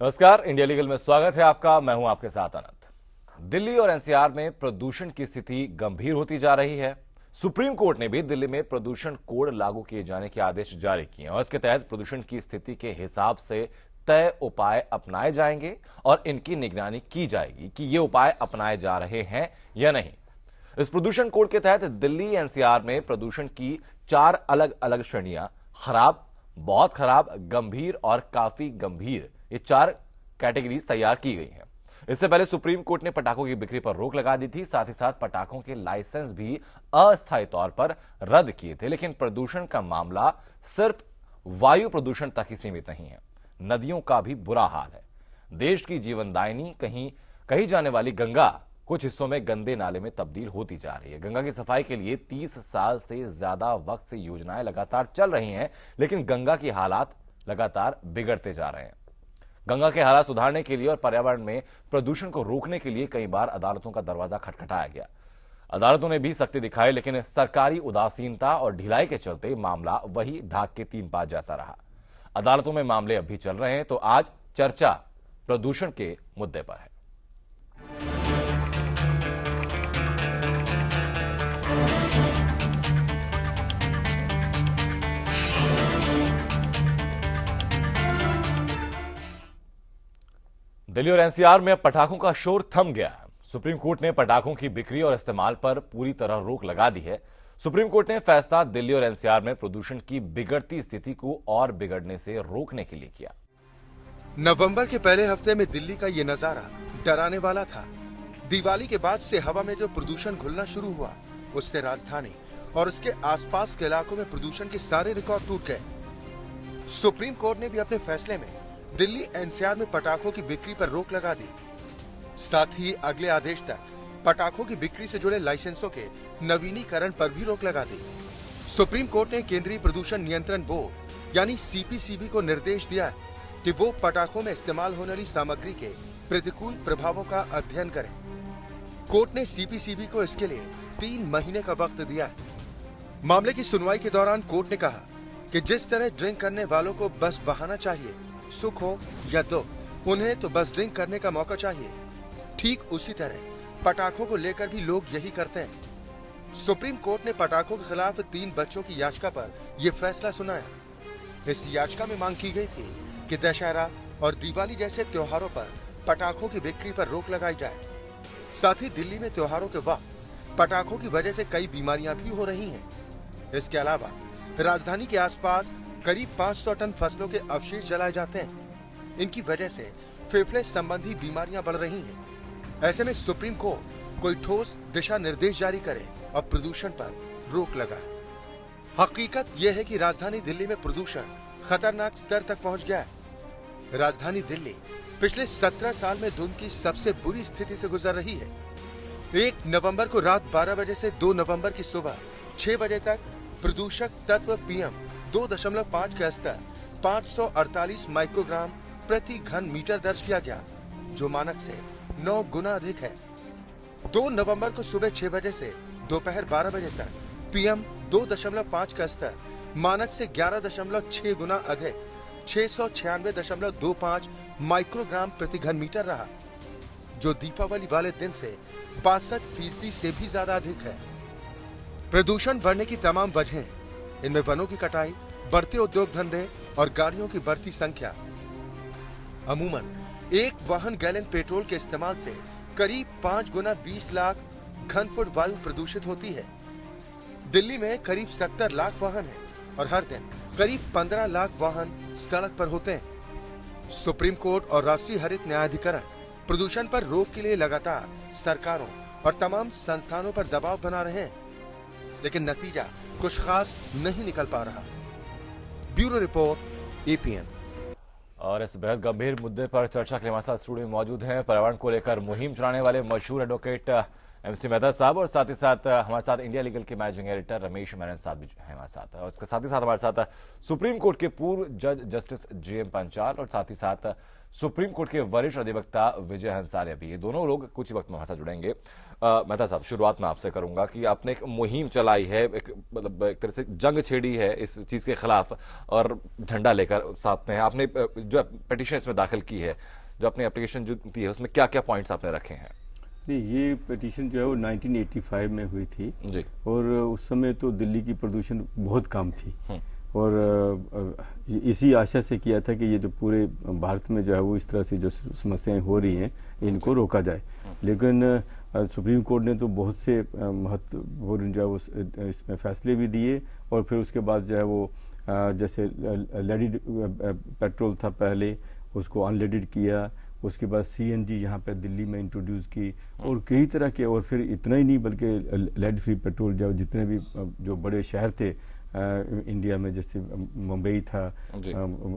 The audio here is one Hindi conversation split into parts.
नमस्कार, इंडिया लीगल में स्वागत है आपका। मैं हूं आपके साथ अनंत। दिल्ली और एनसीआर में प्रदूषण की स्थिति गंभीर होती जा रही है। सुप्रीम कोर्ट ने भी दिल्ली में प्रदूषण कोड लागू किए जाने के आदेश जारी किए और इसके तहत प्रदूषण की स्थिति के हिसाब से तय उपाय अपनाए जाएंगे और इनकी निगरानी की जाएगी कि ये उपाय अपनाए जा रहे हैं या नहीं। इस प्रदूषण कोड के तहत दिल्ली एनसीआर में प्रदूषण की 4 अलग अलग श्रेणियां खराब, बहुत खराब, गंभीर और काफी गंभीर, ये 4 कैटेगरीज तैयार की गई हैं। इससे पहले सुप्रीम कोर्ट ने पटाखों की बिक्री पर रोक लगा दी थी। साथ ही साथ पटाखों के लाइसेंस भी अस्थायी तौर पर रद्द किए थे। लेकिन प्रदूषण का मामला सिर्फ वायु प्रदूषण तक ही सीमित नहीं है, नदियों का भी बुरा हाल है। देश की जीवनदायिनी कही जाने वाली गंगा कुछ हिस्सों में गंदे नाले में तब्दील होती जा रही है। गंगा की सफाई के लिए 30 साल से ज्यादा वक्त से योजनाएं लगातार चल रही हैं, लेकिन गंगा की हालात लगातार बिगड़ते जा रहे हैं। गंगा के हालात सुधारने के लिए और पर्यावरण में प्रदूषण को रोकने के लिए कई बार अदालतों का दरवाजा खटखटाया गया। अदालतों ने भी सख्ती दिखाई, लेकिन सरकारी उदासीनता और ढिलाई के चलते मामला वही ढाक के 3 पात जैसा रहा। अदालतों में मामले अब भी चल रहे हैं। तो आज चर्चा प्रदूषण के मुद्दे पर है। दिल्ली और एनसीआर में पटाखों का शोर थम गया है। सुप्रीम कोर्ट ने पटाखों की बिक्री और इस्तेमाल पर पूरी तरह रोक लगा दी है। सुप्रीम कोर्ट ने फैसला दिल्ली और एनसीआर में प्रदूषण की बिगड़ती स्थिति को और बिगड़ने से रोकने के लिए किया। नवंबर के पहले हफ्ते में दिल्ली का ये नजारा डराने वाला था। दिवाली के बाद से हवा में जो प्रदूषण घुलना शुरू हुआ, उससे राजधानी और उसके आसपास के इलाकों में प्रदूषण के सारे रिकॉर्ड टूट गए। सुप्रीम कोर्ट ने भी अपने फैसले में दिल्ली एनसीआर में पटाखों की बिक्री पर रोक लगा दी। साथ ही अगले आदेश तक पटाखों की बिक्री से जुड़े लाइसेंसों के नवीनीकरण पर भी रोक लगा दी। सुप्रीम कोर्ट ने केंद्रीय प्रदूषण नियंत्रण बोर्ड यानी सीपीसीबी को निर्देश दिया है कि वो पटाखों में इस्तेमाल होने वाली सामग्री के प्रतिकूल प्रभावों का अध्ययन करे। कोर्ट ने सीपीसीबी को इसके लिए 3 महीने का वक्त दिया है। मामले की सुनवाई के दौरान कोर्ट ने कहा कि जिस तरह ड्रिंक करने वालों को बस बहाना चाहिए, सुख हो या दुख, उन्हें तो बस ड्रिंक करने का मौका चाहिए। ठीक उसी तरह पटाखों को लेकर भी लोग यही करते हैं। सुप्रीम कोर्ट ने पटाखों के खिलाफ 3 बच्चों की याचिका पर यह फैसला सुनाया। इस याचिका में मांग की गई थी कि दशहरा और दिवाली जैसे त्योहारों पर पटाखों की बिक्री पर रोक लगाई जाए। साथ ही दिल्ली में त्योहारों के वक्त पटाखों की वजह से कई बीमारियां भी हो रही हैं। इसके अलावा राजधानी के आसपास करीब 500 टन फसलों के अवशेष जलाए जाते हैं। इनकी वजह से फेफड़े संबंधी बीमारियां बढ़ रही हैं। ऐसे में सुप्रीम कोर्ट कोई ठोस दिशा निर्देश जारी करे और प्रदूषण पर रोक लगाए। हकीकत यह है कि राजधानी दिल्ली में प्रदूषण खतरनाक स्तर तक पहुंच गया है। राजधानी दिल्ली पिछले 17 साल में धुंध की सबसे बुरी स्थिति से गुजर रही है। 1 नवंबर को रात 12 बजे से 2 नवंबर की सुबह 6 बजे तक प्रदूषक तत्व पीएम 2.5 का स्तर 548 माइक्रोग्राम प्रति घन मीटर दर्ज किया गया, जो मानक से 9 गुना अधिक है। 2 नवंबर को सुबह 6 बजे से दोपहर 12 बजे तक पीएम 2.5 का स्तर मानक से 11.6 गुना अधिक 696.25 माइक्रोग्राम प्रति घन मीटर रहा, जो दीपावली वाले दिन से 62% से भी ज्यादा अधिक है। प्रदूषण बढ़ने की तमाम वजहें, इनमें वनों की कटाई, बढ़ते उद्योग धंधे और गाड़ियों की बढ़ती संख्या। अमूमन 1 वाहन गैलन पेट्रोल के इस्तेमाल से करीब 5 गुना 20 लाख घन फुट वायु प्रदूषित होती है। दिल्ली में करीब 70 लाख वाहन हैं और हर दिन करीब 15 लाख वाहन सड़क पर होते हैं। सुप्रीम कोर्ट और राष्ट्रीय हरित न्यायाधिकरण प्रदूषण पर रोक के लिए लगातार सरकारों और तमाम संस्थानों पर दबाव बना रहे हैं, लेकिन नतीजा कुछ खास नहीं निकल पा रहा। Bureau report, APN. और इस बेहद गंभीर मुद्दे पर चर्चा के लिए हमारे साथ स्टूडियो में मौजूद हैं पर्यावरण को लेकर मुहिम चलाने वाले मशहूर एडवोकेट MC मेहता साहब, और साथ ही साथ हमारे साथ इंडिया लीगल के मैनेजिंग एडिटर रमेश मेनन साहब भी हैं हमारे साथ, और उसके साथ ही साथ हमारे साथ सुप्रीम कोर्ट के पूर्व जज जस्टिस JM पंचाल और साथ ही साथ सुप्रीम कोर्ट के वरिष्ठ अधिवक्ता विजय हंसारिया भी। ये दोनों लोग कुछ ही वक्त में हमारे साथ जुड़ेंगे। मेहता साहब, शुरुआत में आपसे करूंगा कि आपने एक मुहिम चलाई है, मतलब एक तरह से जंग छेड़ी है इस चीज के खिलाफ, और झंडा लेकर साथ में आपने जो पिटीशन इसमें दाखिल की है, जो अपनी एप्लीकेशन जो दी है, उसमें क्या क्या पॉइंट्स आपने रखे हैं? नहीं, ये पिटीशन जो है वो 1985 में हुई थी जी। और उस समय तो दिल्ली की प्रदूषण बहुत कम थी और इसी आशा से किया था कि ये जो पूरे भारत में जो है वो इस तरह से जो समस्याएं हो रही हैं इनको रोका जाए। लेकिन सुप्रीम कोर्ट ने तो बहुत से महत्वपूर्ण जो है वो इसमें फैसले भी दिए और फिर उसके बाद जो है वो जैसे लेडिड पेट्रोल था पहले, उसको अनलेडिड किया, उसके बाद CNG यहाँ पे दिल्ली में इंट्रोड्यूस की और कई तरह के, और फिर इतना ही नहीं बल्कि लेड फ्री पेट्रोल जो जितने भी जो बड़े शहर थे इंडिया में, जैसे मुंबई था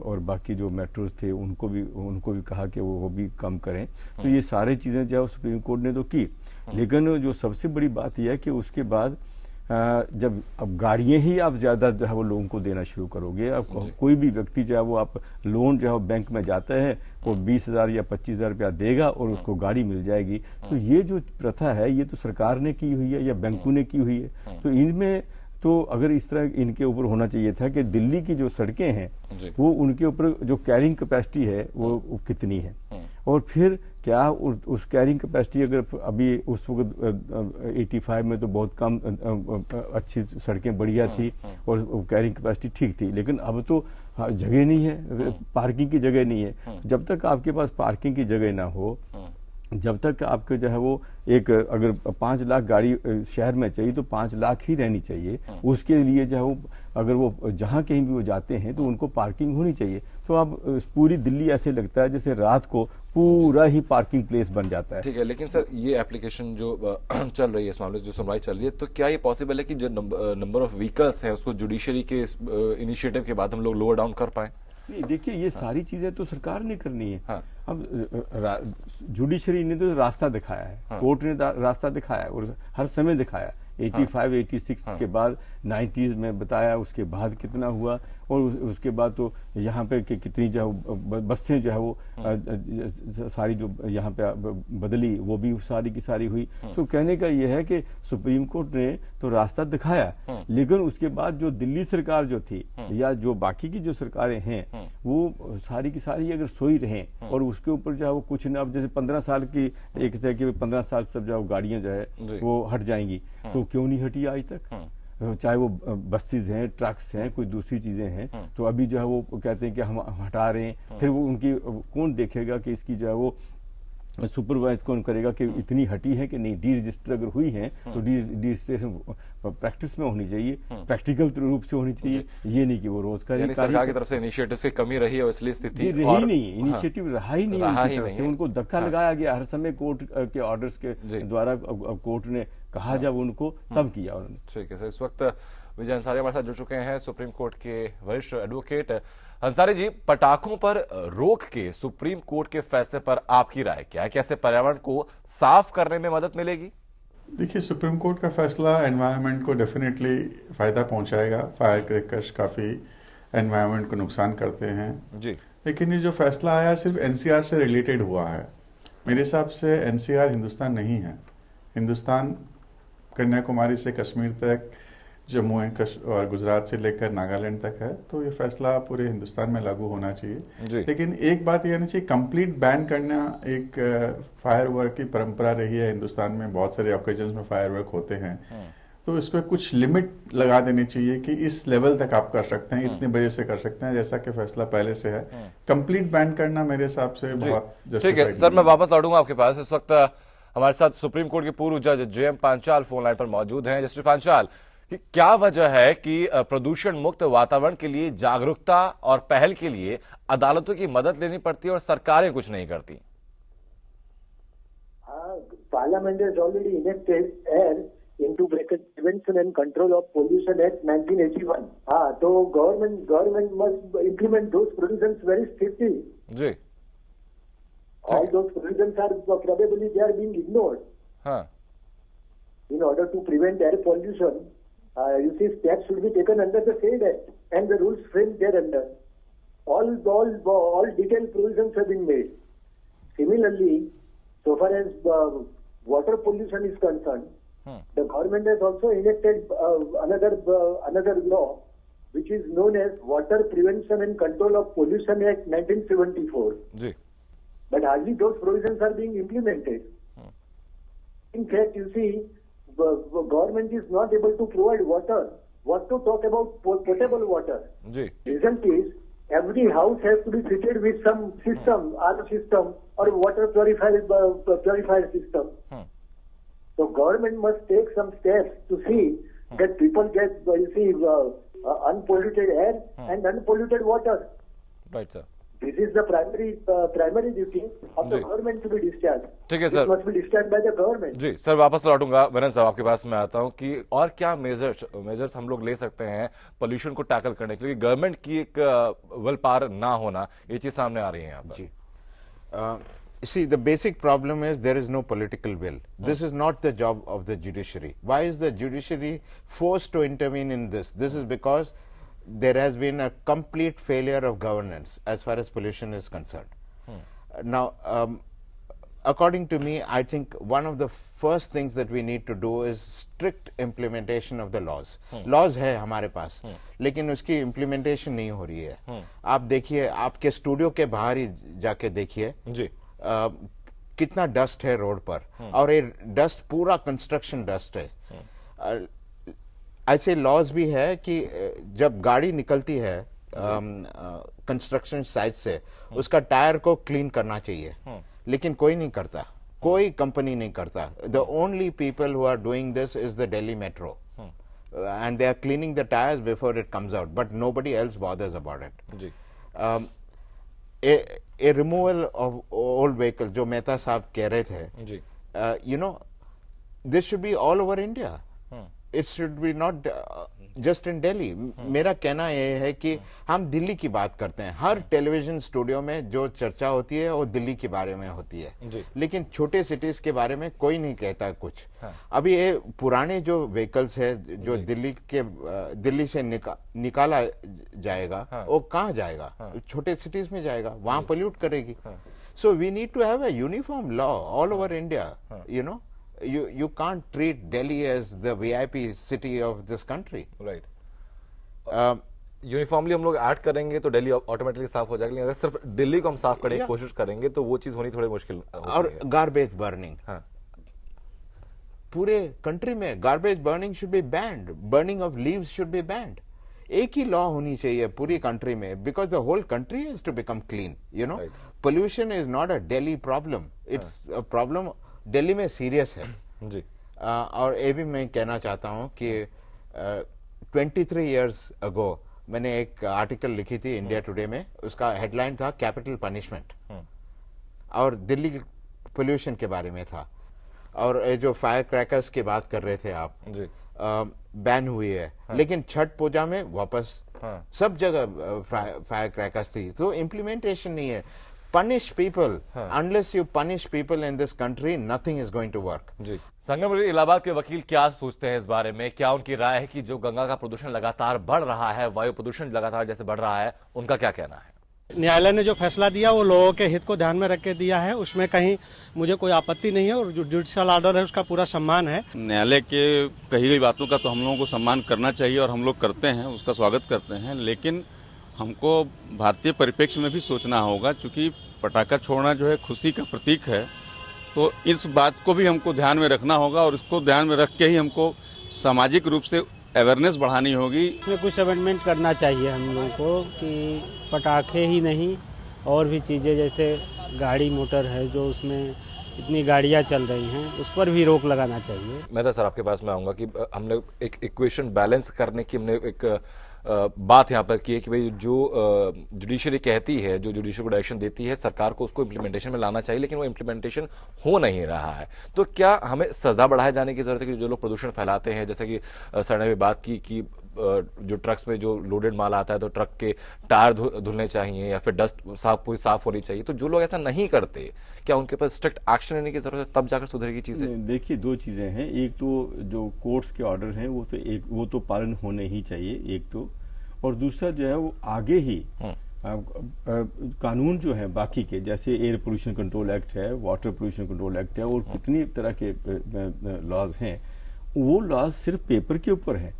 और बाकी जो मेट्रोज थे उनको भी कहा कि वो भी कम करें। तो ये सारी चीज़ें जो सुप्रीम कोर्ट ने तो की, लेकिन जो सबसे बड़ी बात यह है कि उसके बाद जब अब गाड़ियां ही आप ज़्यादा जो है वो लोगों को देना शुरू करोगे, अब कोई भी व्यक्ति जो है वो आप लोन जो है बैंक में जाता है वो 20,000 या 25,000 रुपया देगा और उसको गाड़ी मिल जाएगी। तो ये जो प्रथा है ये तो सरकार ने की हुई है या बैंकों ने की हुई है। तो इनमें तो अगर इस तरह इनके ऊपर होना चाहिए था कि दिल्ली की जो सड़कें हैं वो उनके ऊपर जो कैरिंग कैपेसिटी है वो कितनी है, और फिर क्या उस कैरिंग कैपेसिटी अगर अभी उस वक्त 85 में तो बहुत कम अच्छी सड़कें बढ़िया थी और कैरिंग कैपेसिटी ठीक थी, लेकिन अब तो जगह नहीं है, पार्किंग की जगह नहीं है। जब तक आपके पास पार्किंग की जगह ना हो, जब तक आपके जो है वो एक अगर 5 लाख गाड़ी शहर में चाहिए तो 5 लाख ही रहनी चाहिए। उसके लिए जो है वो अगर वो जहाँ कहीं भी वो जाते हैं तो उनको पार्किंग होनी चाहिए। तो अब पूरी दिल्ली ऐसे लगता है जैसे रात को पूरा ही पार्किंग प्लेस बन जाता है। ठीक है, लेकिन सर ये एप्लीकेशन जो चल रही है, इस मामले जो सुनवाई चल रही है, तो क्या ये पॉसिबल है कि जो नंबर ऑफ व्हीकल्स है उसको जुडिशरी के इनिशिएटिव के बाद हम लोग लोअर डाउन कर पाए? नहीं, देखिए ये सारी चीजें तो सरकार ने करनी है। अब जुडिशरी ने तो रास्ता दिखाया है, कोर्ट ने रास्ता दिखाया और हर समय दिखाया। 85, 86 के बाद 90s में बताया, उसके बाद कितना हुआ और उसके बाद तो यहाँ पे कितनी जो बसें जो है वो सारी जो यहाँ पे बदली वो भी सारी की सारी हुई। तो कहने का ये है कि सुप्रीम कोर्ट ने तो रास्ता दिखाया, लेकिन उसके बाद जो दिल्ली सरकार जो थी या जो बाकी की जो सरकारें हैं वो सारी की सारी अगर सोई रहें और उसके ऊपर जो है वो कुछ ना, अब जैसे 15 साल की एक तरह की 15 साल सब जो गाड़ियां जो है वो हट जाएंगी, तो क्यों नहीं हटी आज तक? चाहे वो बसेस हैं, ट्रक्स हैं, कोई दूसरी चीजें हैं, तो अभी जो है वो कहते हैं कि हम हटा रहे हैं, फिर वो उनकी कौन देखेगा कि इसकी जो है वो सुपरवाइज कौन करेगा कि इतनी हटी है कि नहीं। डी रजिस्टर अगर हुई है तो डी रजिस्ट्रेशन प्रैक्टिस में होनी चाहिए, प्रैक्टिकल रूप से होनी चाहिए, ये नहीं कि वो रोज करें। सरकार की तरफ से इनिशिएटिव की कमी रही है और इसलिए स्थिति रही नहीं, इनिशिएटिव रहा ही नहीं उनकी तरफ से, उनको धक्का लगाया गया हर समय कोर्ट के ऑर्डर्स के द्वारा। कोर्ट ने कहा जब उनको तब किया उन्होंने। ठीक है सर, इस वक्त विजय हंसारी हमारे साथ जुड़ चुके हैं, सुप्रीम कोर्ट के वरिष्ठ एडवोकेट। हंसारी जी, पटाखों पर रोक के सुप्रीम कोर्ट के फैसले पर आपकी राय क्या है? कैसे पर्यावरण को साफ करने में मदद मिलेगी? देखिए, सुप्रीम कोर्ट का फैसला एनवायरनमेंट को डेफिनेटली फायदा पहुंचाएगा। फायर क्रैकर्स काफी एनवायरनमेंट को नुकसान करते हैं जी, लेकिन ये जो फैसला आया सिर्फ NCR से रिलेटेड हुआ है। मेरे हिसाब से NCR हिंदुस्तान नहीं है। हिंदुस्तान कन्याकुमारी से कश्मीर तक, जम्मू और गुजरात से लेकर नागालैंड तक है, तो ये फैसला पूरे हिंदुस्तान में लागू होना चाहिए। लेकिन एक बात ये नहीं चाहिए, कंप्लीट बैन करना। एक फायर वर्क की परंपरा रही है हिंदुस्तान में, बहुत सारे ओकेजन्स में फायर वर्क होते हैं, तो इस पर कुछ लिमिट लगा देनी चाहिए कि इस लेवल तक आप कर सकते हैं, इतने बजे से कर सकते हैं, जैसा कि फैसला पहले से है। कंप्लीट बैन करना मेरे हिसाब से बहुत ठीक है। सर, मैं वापस लौटूंगा आपके पास। इस वक्त हमारे साथ सुप्रीम कोर्ट के पूर्व जज JM पंचाल फोन लाइन पर मौजूद हैं। जस्टिस पंचाल, कि क्या वजह है कि प्रदूषण मुक्त वातावरण के लिए जागरूकता और पहल के लिए अदालतों की मदद लेनी पड़ती है और सरकारें कुछ नहीं करती? Parliament has already enacted into bracket Prevention and Control of Pollution Act 1981. तो government must implement those provisions very strictly. जी, all those provisions are probably they are being ignored. हाँ, in order to prevent air pollution, you see, steps should be taken under the SAID Act and the rules framed thereunder. All detailed provisions have been made. Similarly, so far as water pollution is concerned, the government has also enacted another law, which is known as Water Prevention and Control of Pollution Act 1974. जी. But hardly those provisions are being implemented. In fact, you see, the government is not able to provide water. What to talk about potable water? जी. Result is, every house has to be fitted with some system, RO system or water purifier system. So government must take some steps to see that people get, unpolluted air and unpolluted water. Right, sir. This is the primary duty of the जी. government to be discharged. ठीक है, It sir. must be discharged by the government. जी सर, वापस लौटूंगा वीरेंद्र साहब आपके पास मैं आता हूं कि और क्या मेजर्स हम लोग ले सकते हैं पोल्यूशन को टैकल करने के लिए, गवर्नमेंट की एक विल पावर ना होना, ये चीज सामने आ रही है यहाँ पर. जी. See, the basic problem is there is no political will. This is not the job of the judiciary. Why is the judiciary forced to intervene in this? This is because there has been a complete failure of governance as far as pollution is concerned. Now, according to me, I think one of the first things that we need to do is strict implementation of the laws. Laws है हमारे पास, लेकिन उसकी implementation नहीं हो रही है. आप देखिए, आपके स्टूडियो के बाहर ही जाके देखिए जी. कितना डस्ट है रोड पर, और ये डस्ट पूरा कंस्ट्रक्शन डस्ट है. ऐसे लॉज भी है कि जब गाड़ी निकलती है कंस्ट्रक्शन साइट से, उसका टायर को क्लीन करना चाहिए, लेकिन कोई नहीं करता, कोई कंपनी नहीं करता. The only people who are doing this is the Delhi metro, and they are cleaning the tires before it comes out, but nobody else bothers about it. जी. A removal of old vehicle, जो मेहता साहब कह रहे थे, जी. you know, this should be all over India. It should be not just in Delhi. मेरा कहना ये है कि हम दिल्ली की बात करते हैं, हर टेलीविजन स्टूडियो में जो चर्चा होती है वो दिल्ली के बारे में होती है, जी. लेकिन छोटे सिटीज के बारे में कोई नहीं कहता कुछ. अभी ये पुराने जो व्हीकल्स है जो दिल्ली से निकाला जाएगा, वो कहाँ जाएगा? छोटे सिटीज में जाएगा, वहां पोल्यूट करेगी. So we need to have a uniform law all over India. You know, you can't treat Delhi as the VIP city of this country. Right. Uniformly हम लोग ऐड करेंगे तो दिल्ली ऑटोमेटिकली साफ हो जाएगा, लेकिन अगर सिर्फ दिल्ली को हम साफ करने की कोशिश करेंगे तो वो चीज होनी थोड़ी मुश्किल होती और है. गार्बेज बर्निंग, हाँ. पूरे कंट्री में garbage burning should be banned, burning of leaves should be banned. एक ही लॉ होनी चाहिए पूरी कंट्री में, because the whole country has to become clean. You know, pollution is not a Delhi problem, it's a problem Delhi में सीरियस है. जी. और ये भी मैं कहना चाहता हूँ कि 23 इयर्स अगो मैंने एक आर्टिकल लिखी थी इंडिया टुडे में, उसका हेडलाइन था कैपिटल पनिशमेंट, और दिल्ली पोल्यूशन के बारे में था. और ये जो फायर क्रैकर्स की बात कर रहे थे आप, जी. बैन हुई है, लेकिन छठ पूजा में वापस सब जगह फायर क्रैकर्स थी. तो इम्प्लीमेंटेशन नहीं है. Punish people. Unless you punish people in this country, nothing is going to work. जी. संगम इलाहाबाद के वकील क्या सोचते हैं इस बारे में? क्या उनकी राय है कि जो गंगा का प्रदूषण लगातार बढ़ रहा है, वायु प्रदूषण लगातार जैसे बढ़ रहा है, उनका क्या कहना है? न्यायालय ने जो फैसला दिया वो लोगों के हित को ध्यान में रख के दिया है, उसमें कहीं मुझे कोई आपत्ति नहीं है, और जो जुडिशियल ऑर्डर है उसका पूरा सम्मान है. न्यायालय के कही गई बातों का तो हम लोगों को सम्मान करना चाहिए और हम लोग करते हैं, उसका स्वागत करते हैं, लेकिन हमको भारतीय परिप्रेक्ष्य में भी सोचना होगा. चूंकि पटाखा छोड़ना जो है खुशी का प्रतीक है, तो इस बात को भी हमको ध्यान में रखना होगा, और इसको ध्यान में रख के ही हमको सामाजिक रूप से अवेयरनेस बढ़ानी होगी. इसमें कुछ अमेंडमेंट करना चाहिए हम लोगों को कि पटाखे ही नहीं और भी चीज़ें, जैसे गाड़ी मोटर है जो उसमें इतनी गाड़ियाँ चल रही हैं, उस पर भी रोक लगाना चाहिए. मेहता सर, आपके पास मैं आऊँगा कि हमने एक इक्वेशन बैलेंस करने की हमने एक बात यहाँ पर की है कि भाई जो जुडिशरी कहती है, जो जुडिशरी को डायरेक्शन देती है, सरकार को उसको इम्प्लीमेंटेशन में लाना चाहिए, लेकिन वो इम्प्लीमेंटेशन हो नहीं रहा है. तो क्या हमें सजा बढ़ाए जाने की जरूरत है कि जो लोग प्रदूषण फैलाते हैं, जैसे कि सर ने भी बात की कि जो ट्रक्स में जो लोडेड माल आता है तो ट्रक के टायर धुलने चाहिए या फिर डस्ट पूरी साफ होनी चाहिए, तो जो लोग ऐसा नहीं करते क्या उनके पर स्ट्रिक्ट एक्शन लेने की जरूरत है, तब जाकर सुधरेगी चीजें? देखिए, दो चीजें हैं। एक तो जो कोर्ट्स के ऑर्डर हैं वो तो पालन होने ही चाहिए, एक तो, और दूसरा जो है वो आगे ही कानून जो है बाकी के, जैसे एयर पोल्यूशन कंट्रोल एक्ट है, वाटर पोल्यूशन कंट्रोल एक्ट है, और कितनी तरह के लॉज हैं, वो लॉज सिर्फ पेपर के ऊपर है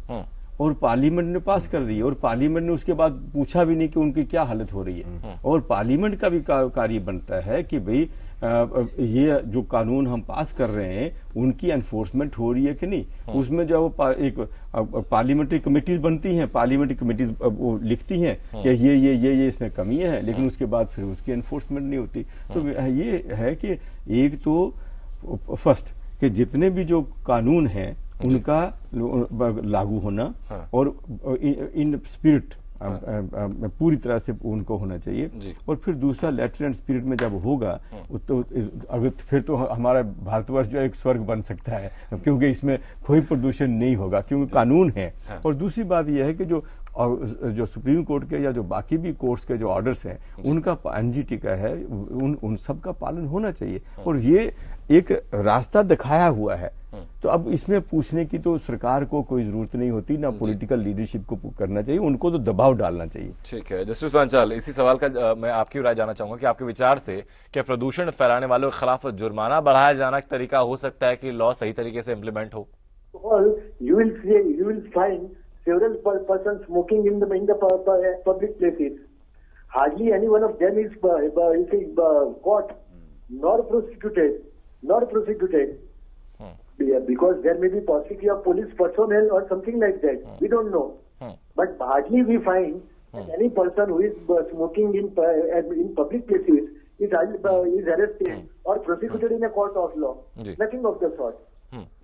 और पार्लियामेंट ने पास कर दी, और पार्लियामेंट ने उसके बाद पूछा भी नहीं कि उनकी क्या हालत हो रही है। और पार्लियामेंट का भी कार्य बनता है कि भाई ये जो कानून हम पास कर रहे हैं उनकी एनफोर्समेंट हो रही है कि नहीं। उसमें जो वो एक पार्लियामेंट्री कमेटीज बनती हैं, पार्लियामेंट्री कमेटीज वो लिखती हैं कि ये इसमें कमियां हैं, लेकिन उसके बाद फिर उसकी एनफोर्समेंट नहीं होती। तो ये है कि एक तो फर्स्ट कि जितने भी जो कानून हैं उनका लागू होना, और इन स्पिरिट पूरी तरह से उनको होना चाहिए। और फिर दूसरा लेटर एंड स्पिरिट में जब होगा तो अगर फिर तो हमारा भारतवर्ष जो एक स्वर्ग बन सकता है, क्योंकि इसमें कोई प्रदूषण नहीं होगा, क्योंकि कानून है। और दूसरी बात यह है कि जो सुप्रीम कोर्ट के या जो बाकी भी कोर्ट्स के जो ऑर्डर्स हैं उनका एनजीटी का है, उन सब का पालन होना चाहिए। और ये एक रास्ता दिखाया हुआ है, तो अब इसमें पूछने की तो सरकार को कोई जरूरत नहीं होती, ना पॉलिटिकल लीडरशिप को करना चाहिए, उनको तो दबाव डालना चाहिए। ठीक है जस्टिस पांचाल, इसी सवाल का मैं आपकी राय जानना चाहूंगा कि आपके विचार से क्या प्रदूषण फैलाने वालों के खिलाफ जुर्माना बढ़ाया जाना एक तरीका हो सकता है कि लॉ सही तरीके से इम्प्लीमेंट हो? You will find several persons smoking in the public places. Hardly any one of them is caught nor prosecuted. Because there may be possibility of police personnel or something like that. We don't know. But hardly we find that any person who is smoking in public places is arrested or prosecuted in a court of law. Nothing of the sort.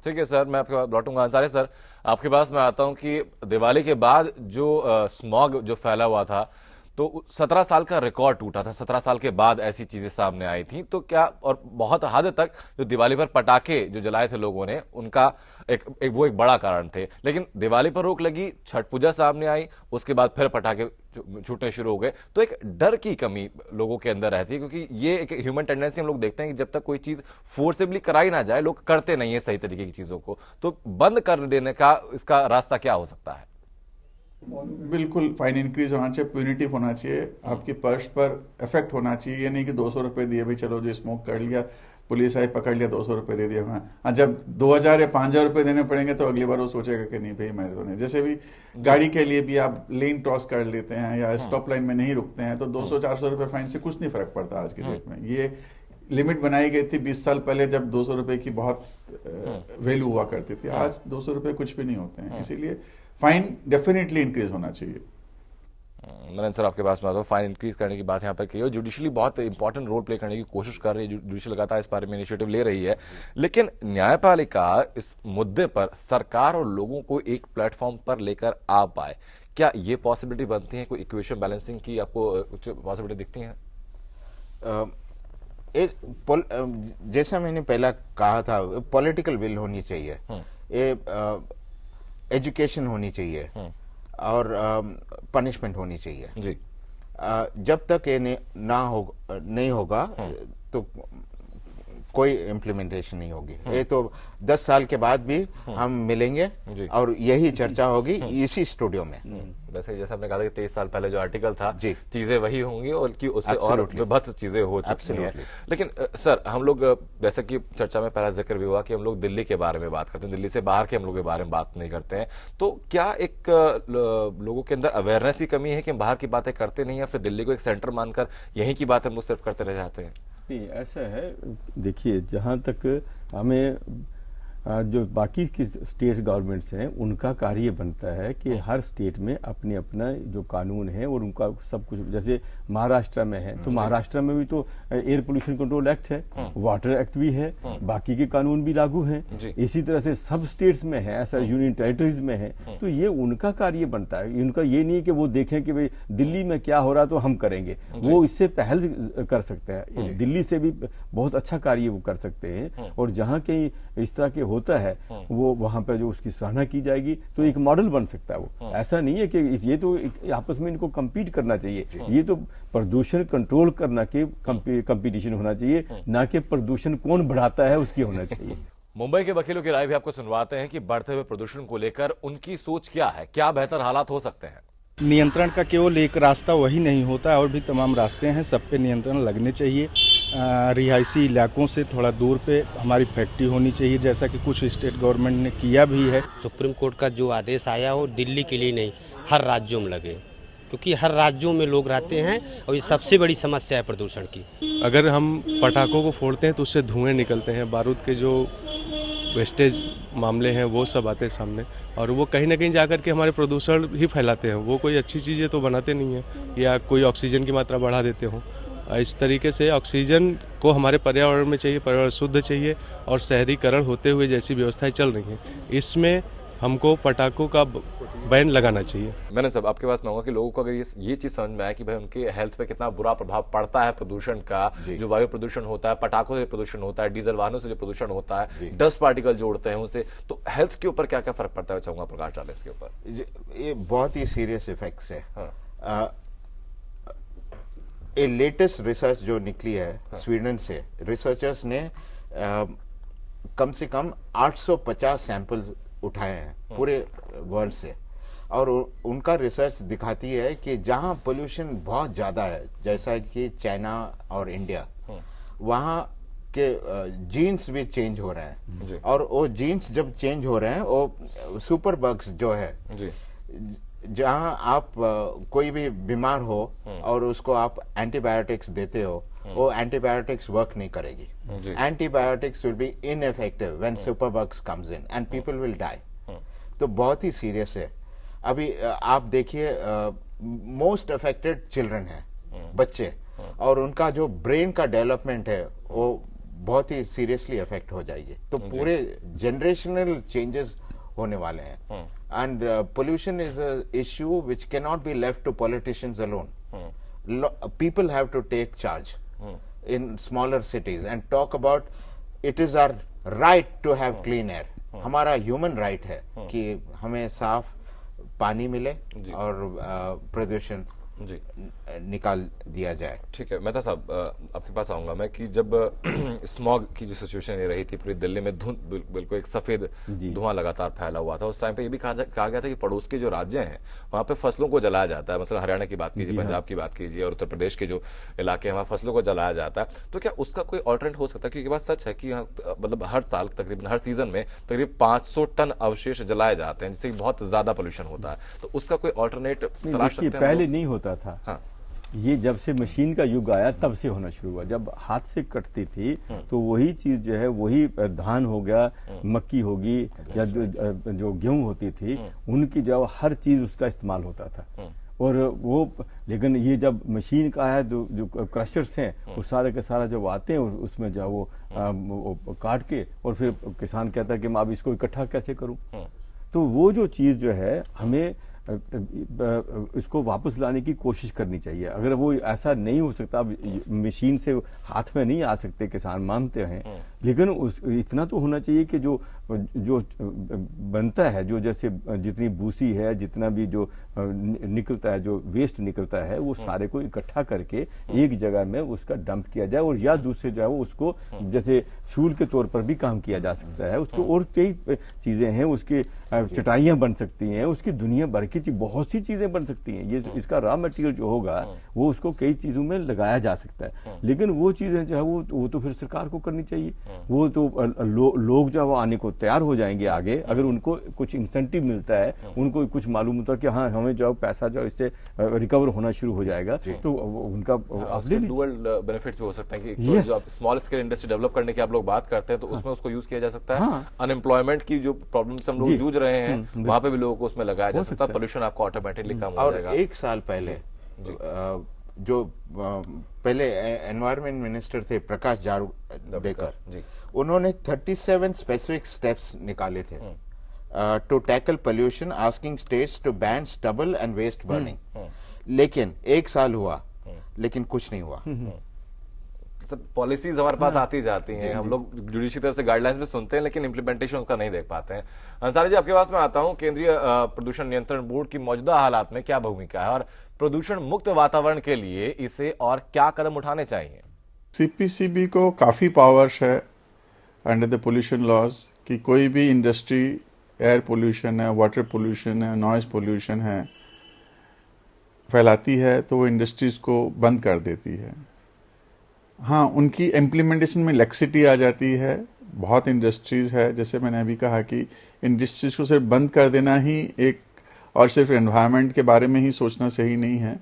ठीक है सर, मैं आपके पास लौटूंगा। अंसारी सर, आपके पास मैं आता हूं कि दिवाली के बाद जो स्मॉग जो फैला हुआ था, तो 17 साल का रिकॉर्ड टूटा था। 17 साल के बाद ऐसी चीजें सामने आई थी, तो क्या, और बहुत हद तक जो दिवाली पर पटाखे जो जलाए थे लोगों ने, उनका वो एक बड़ा कारण थे। लेकिन दिवाली पर रोक लगी, छठ पूजा सामने आई, उसके बाद फिर पटाखे छूटने शुरू हो गए। तो एक डर की कमी लोगों के अंदर रहती है, क्योंकि ये एक ह्यूमन टेंडेंसी हम लोग देखते हैं कि जब तक कोई चीज फोर्सेबली कराई ना जाए, लोग करते नहीं है सही तरीके की चीजों को। तो बंद कर देने का इसका रास्ता क्या हो सकता है? बिल्कुल, फाइन इंक्रीज होना चाहिए, प्यूनिटिव होना चाहिए, आपकी पर्स पर इफेक्ट होना चाहिए। ये नहीं कि 200 रुपए दिए, भाई चलो जो स्मोक कर लिया, पुलिस आई पकड़ लिया, 200 रुपए दे दिया। हाँ, जब 2000 या 5000 रुपए देने पड़ेंगे तो अगली बार वो सोचेगा कि नहीं भाई मैंने तो नहीं। जैसे भी गाड़ी के लिए भी आप लेन क्रॉस कर लेते हैं या स्टॉप लाइन में नहीं रुकते हैं, तो 200-400 रुपए फाइन से कुछ नहीं फर्क पड़ता आज की डेट में। ये लिमिट बनाई गई थी 20 साल पहले, जब 200 रुपए की बहुत वैल्यू हुआ करती थी। आज 200 रुपए कुछ भी नहीं होते हैं, इसीलिए फाइन डेफिनेटली इंक्रीज होना चाहिए। नरेंद्र सर, आपके पास में आता हूं। फाइन इंक्रीज करने की बात यहाँ पर की है, जुडिशली बहुत इंपॉर्टेंट रोल प्ले करने की कोशिश कर रही है, जुडिशल लगातार इस बारे में इनिशिएटिव ले रही है। लेकिन न्यायपालिका इस मुद्दे पर सरकार और लोगों को एक प्लेटफॉर्म पर लेकर आ पाए, क्या ये पॉसिबिलिटी बनती है? कोई इक्वेशन बैलेंसिंग की आपको कुछ पॉसिबिलिटी दिखती है? जैसा मैंने पहला कहा था, पॉलिटिकल विल होनी चाहिए, एजुकेशन होनी चाहिए और पनिशमेंट होनी चाहिए जी। जब तक ये नहीं होगा तो कोई इम्प्लीमेंटेशन नहीं होगी। ये तो 10 साल के बाद भी हम मिलेंगे और यही चर्चा होगी इसी स्टूडियो में। वैसे जैसा आपने कहा था कि 23 साल पहले जो आर्टिकल था, चीजें वही होंगी और कि उससे और विभत्स चीजें हो चुकी हैं। लेकिन सर, हम लोग जैसा कि चर्चा में पहला जिक्र भी हुआ कि हम लोग दिल्ली के बारे में बात करते हैं, दिल्ली से बाहर के हम लोग के बारे में बात नहीं करते हैं। तो क्या एक लोगों के अंदर अवेयरनेस की कमी है कि हम बाहर की बातें करते नहीं, या फिर दिल्ली को एक सेंटर मानकर यहीं की बात हम लोग सिर्फ करते रह जाते हैं? नहीं, ऐसा है। देखिए, जहाँ तक हमें जो बाकी की स्टेट गवर्नमेंट्स हैं उनका कार्य बनता है कि हर स्टेट में अपने अपना जो कानून है और उनका सब कुछ, जैसे महाराष्ट्र में है तो महाराष्ट्र में भी तो एयर पोल्यूशन कंट्रोल एक्ट है, वाटर एक्ट भी है, बाकी के कानून भी लागू हैं। इसी तरह से सब स्टेट्स में है, ऐसा यूनियन टेरिटरीज में है। तो ये उनका कार्य बनता है। उनका ये नहीं कि वो देखें कि भाई दिल्ली में क्या हो रहा तो हम करेंगे, वो इससे पहल कर सकते हैं। दिल्ली से भी बहुत अच्छा कार्य वो कर सकते हैं। और जहाँ कहीं इस तरह के होता है वो वहां पर जो उसकी सराहना की जाएगी, तो एक मॉडल बन सकता है वो। ऐसा नहीं है कि ये तो आपस में इनको कम्पीट करना चाहिए, ये तो प्रदूषण कंट्रोल करना के कंपटीशन होना चाहिए, ना कि प्रदूषण कौन बढ़ाता है उसकी होना चाहिए। मुंबई के वकीलों की राय भी आपको सुनवाते हैं कि बढ़ते हुए प्रदूषण को लेकर उनकी सोच क्या है, क्या बेहतर हालात हो सकते हैं। नियंत्रण का केवल एक रास्ता वही नहीं होता, और भी तमाम रास्ते हैं, सब पे नियंत्रण लगने चाहिए। रिहायशी इलाकों से थोड़ा दूर पे हमारी फैक्ट्री होनी चाहिए, जैसा कि कुछ स्टेट गवर्नमेंट ने किया भी है। सुप्रीम कोर्ट का जो आदेश आया वो दिल्ली के लिए नहीं, हर राज्यों में लगे, क्योंकि हर राज्यों में लोग रहते हैं और ये सबसे बड़ी समस्या है प्रदूषण की। अगर हम पटाखों को फोड़ते हैं तो उससे धुएं निकलते हैं, बारूद के जो वेस्टेज मामले हैं वो सब आते हैं सामने, और वो कहीं ना कहीं जाकर के हमारे प्रदूषण ही फैलाते हैं। वो कोई अच्छी चीज़ें तो बनाते नहीं हैं, या कोई ऑक्सीजन की मात्रा बढ़ा देते हों। इस तरीके से ऑक्सीजन को हमारे पर्यावरण में चाहिए, पर्यावरण शुद्ध चाहिए, और शहरीकरण होते हुए जैसी व्यवस्थाएं चल रही हैं इसमें हमको पटाखों का बैन लगाना चाहिए। मैंने सब आपके पास मांगा कि लोगों को अगर ये चीज समझ में आए कि भाई उनके हेल्थ पे कितना बुरा प्रभाव पड़ता है प्रदूषण का, जो वायु प्रदूषण होता है, पटाखों से प्रदूषण होता है, डीजल वाहनों से जो प्रदूषण होता है, डस्ट पार्टिकल जो उड़ते हैं उनसे, तो हेल्थ के ऊपर क्या क्या फर्क पड़ता है, चाहूंगा प्रकाश डाले इसके ऊपर। ये बहुत ही सीरियस इफेक्ट्स है। ए लेटेस्ट रिसर्च जो निकली है स्वीडन से, रिसर्चर्स ने कम से कम 850 सैंपल्स उठाए हैं पूरे वर्ल्ड से, और उनका रिसर्च दिखाती है कि जहां पोल्यूशन बहुत ज़्यादा है, जैसा कि चाइना और इंडिया, वहाँ के जीन्स भी चेंज हो रहे हैं, और वो जीन्स जब चेंज हो रहे हैं, वो सुपर बग्स जो है, जहां आप कोई भी बीमार हो और उसको आप एंटीबायोटिक्स देते हो, वो एंटीबायोटिक्स वर्क नहीं करेगी। Antibiotics will be ineffective when super bugs comes in and people will die. तो बहुत ही सीरियस है। अभी आप देखिए, मोस्ट अफेक्टेड चिल्ड्रन है, बच्चे, और उनका जो ब्रेन का डेवलपमेंट है वो बहुत ही सीरियसली अफेक्ट हो जाएगी। तो पूरे जनरेशनल चेंजेस होने वाले हैं। And pollution is a issue which cannot be left to politicians alone. People have to take charge in smaller cities and talk about it is our right to have clean air. हमारा human right है कि हमें साफ पानी मिले और प्रदूषण निकाल दिया जाए। ठीक है, मेहता साहब आपके पास आऊंगा मैं कि जब स्मॉग की जो सिचुएशन ये रही थी पूरी दिल्ली में, बिल्कुल एक सफेद धुआं लगातार फैला हुआ था, उस टाइम पे ये भी कहा गया था कि पड़ोस के जो राज्य हैं वहां पे फसलों को जलाया जाता है। मतलब हरियाणा की बात कीजिए, पंजाब की बात कीजिए, और उत्तर प्रदेश के जो इलाके हैं वहाँ फसलों को जलाया जाता है। तो क्या उसका कोई ऑल्टरनेट हो सकता है? क्योंकि बात सच है कि मतलब हर साल तकरीबन हर सीजन में तकरीबन 500 टन अवशेष जलाए जाते हैं, जिससे बहुत ज्यादा पोल्यूशन होता है। तो उसका कोई ऑल्टरनेट तलाश सकते हैं? पहले नहीं होता था। हाँ। ये जब से मशीन का युग आया तब से होना शुरू हुआ। जब हाथ से कटती थी तो वही चीज जो है, वही धान हो गया, मक्की होगी, या जो गेहूं होती थी, उनकी जो हर चीज उसका इस्तेमाल होता था। और वो, लेकिन ये जब मशीन का है, जो क्रशर्स हैं, वो सारे के सारा जब आते हैं उसमें जो वो काट के, और फिर किसान कहता है कि मैं अब इसको इकट्ठा कैसे करूं। तो वो जो चीज जो है, हमें इसको वापस लाने की कोशिश करनी चाहिए। अगर वो ऐसा नहीं हो सकता, मशीन से हाथ में नहीं आ सकते, किसान मानते हैं, लेकिन इतना तो होना चाहिए कि जो बनता है, जो जैसे जितनी भूसी है, जितना भी जो निकलता है, जो वेस्ट निकलता है, वो सारे को इकट्ठा करके एक जगह में उसका डंप किया जाए, और या दूसरे जो है वो उसको जैसे फ्यूल के तौर पर भी काम किया जा सकता है। उसको और कई चीजें हैं, उसकी चटाइयां बन सकती हैं, उसकी दुनिया भर की बहुत सी चीजें बन सकती हैं। ये इसका रॉ मटेरियल जो होगा वो उसको कई चीजों में लगाया जा सकता है। लेकिन वो चीजें जो है वो तो फिर सरकार को करनी चाहिए। वो तो लोग जो है वो आने को तैयार हो जाएंगे आगे, अगर उनको कुछ इंसेंटिव मिलता है, उनको कुछ मालूम होता है कि हाँ, हमें जो पैसा जो इससे रिकवर होना शुरू हो जाएगा, तो उनका डुअल बेनिफिट्स भी हो सकते हैं कि जो स्मॉल स्केल इंडस्ट्री डेवलप करने की आप लोग बात करते हैं, तो उसमें उसको यूज किया जा सकता है। अनएम्प्लॉयमेंट की जो प्रॉब्लम से हम लोग जूझ रहे हैं, वहां पे भी लोगों को उसमें लगाया जा सकता है। पोल्यूशन आपको ऑटोमेटिकली कम हो जाएगा। और एक साल पहले जो पहले एनवायरमेंट मिनिस्टर थे प्रकाश जावड़ेकर, उन्होंने 37 स्पेसिफिक स्टेप्स निकाले थे to tackle pollution, asking states to ban stubble and waste burning. लेकिन एक साल हुआ, लेकिन कुछ नहीं हुआ। सब पॉलिसीज हमारे पास आती जाती हैं, हम लोग जुडिशरी तरफ से गाइडलाइंस में सुनते हैं लेकिन इंप्लीमेंटेशन उसका नहीं देख पाते हैं। अंसारी जी, आपके पास मैं आता हूं, केंद्रीय प्रदूषण नियंत्रण बोर्ड की मौजूदा हालात में क्या भूमिका है और प्रदूषण मुक्त वातावरण के लिए इसे और क्या कदम उठाने चाहिए? सीपीसीबी को काफ़ी पावर्स है अंडर द पोल्यूशन लॉज कि कोई भी इंडस्ट्री, एयर पोल्यूशन है, वाटर पोल्यूशन है, नॉइज पोल्यूशन है, फैलाती है तो वो इंडस्ट्रीज़ को बंद कर देती है। हाँ, उनकी इम्प्लीमेंटेशन में लेक्सिटी आ जाती है। बहुत इंडस्ट्रीज़ है, जैसे मैंने अभी कहा कि इंडस्ट्रीज़ को सिर्फ बंद कर देना ही एक, और सिर्फ एनवायरनमेंट के बारे में ही सोचना सही नहीं है।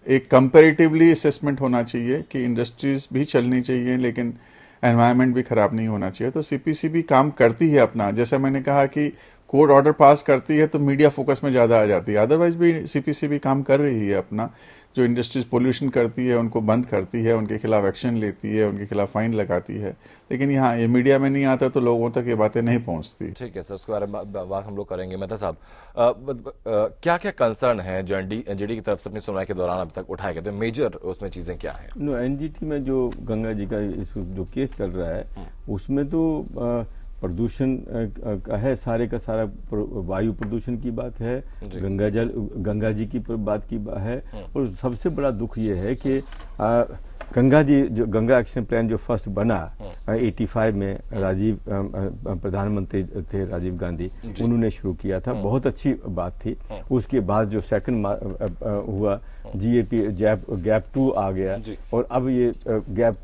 एक कंपैरेटिवली असेसमेंट होना चाहिए कि इंडस्ट्रीज़ भी चलनी चाहिए लेकिन एनवायरनमेंट भी ख़राब नहीं होना चाहिए। तो सीपीसीबी काम करती है अपना, जैसे मैंने कहा कि कोर्ट ऑर्डर पास करती है तो मीडिया फोकस में ज़्यादा आ जाती है, अदरवाइज भी सीपीसीबी काम कर रही है अपना। जो इंडस्ट्रीज पोल्यूशन करती है उनको बंद करती है, उनके खिलाफ एक्शन लेती है, उनके खिलाफ फाइन लगाती है, लेकिन यहाँ ये मीडिया में नहीं आता तो लोगों तक ये बातें नहीं पहुँचती। ठीक है सर, उसके बारे में बात हम लोग करेंगे। मेहता साहब, क्या क्या कंसर्न है जो एनजीटी की तरफ से अपनी सुनवाई के दौरान अब तक उठाए गए थे, मेजर उसमें चीज़ें क्या है? एनजीटी में जो गंगा जी का जो केस चल रहा है उसमें तो प्रदूषण का है, सारे का सारा वायु प्रदूषण की बात है, गंगा जी की बात की है। और सबसे बड़ा दुख ये है कि गंगा जी, जो गंगा एक्शन प्लान जो फर्स्ट बना 85 में, राजीव प्रधानमंत्री थे राजीव गांधी, उन्होंने शुरू किया था, बहुत अच्छी बात थी। उसके बाद जो सेकंड हुआ जीएपी गैप 2 आ गया और अब ये गैप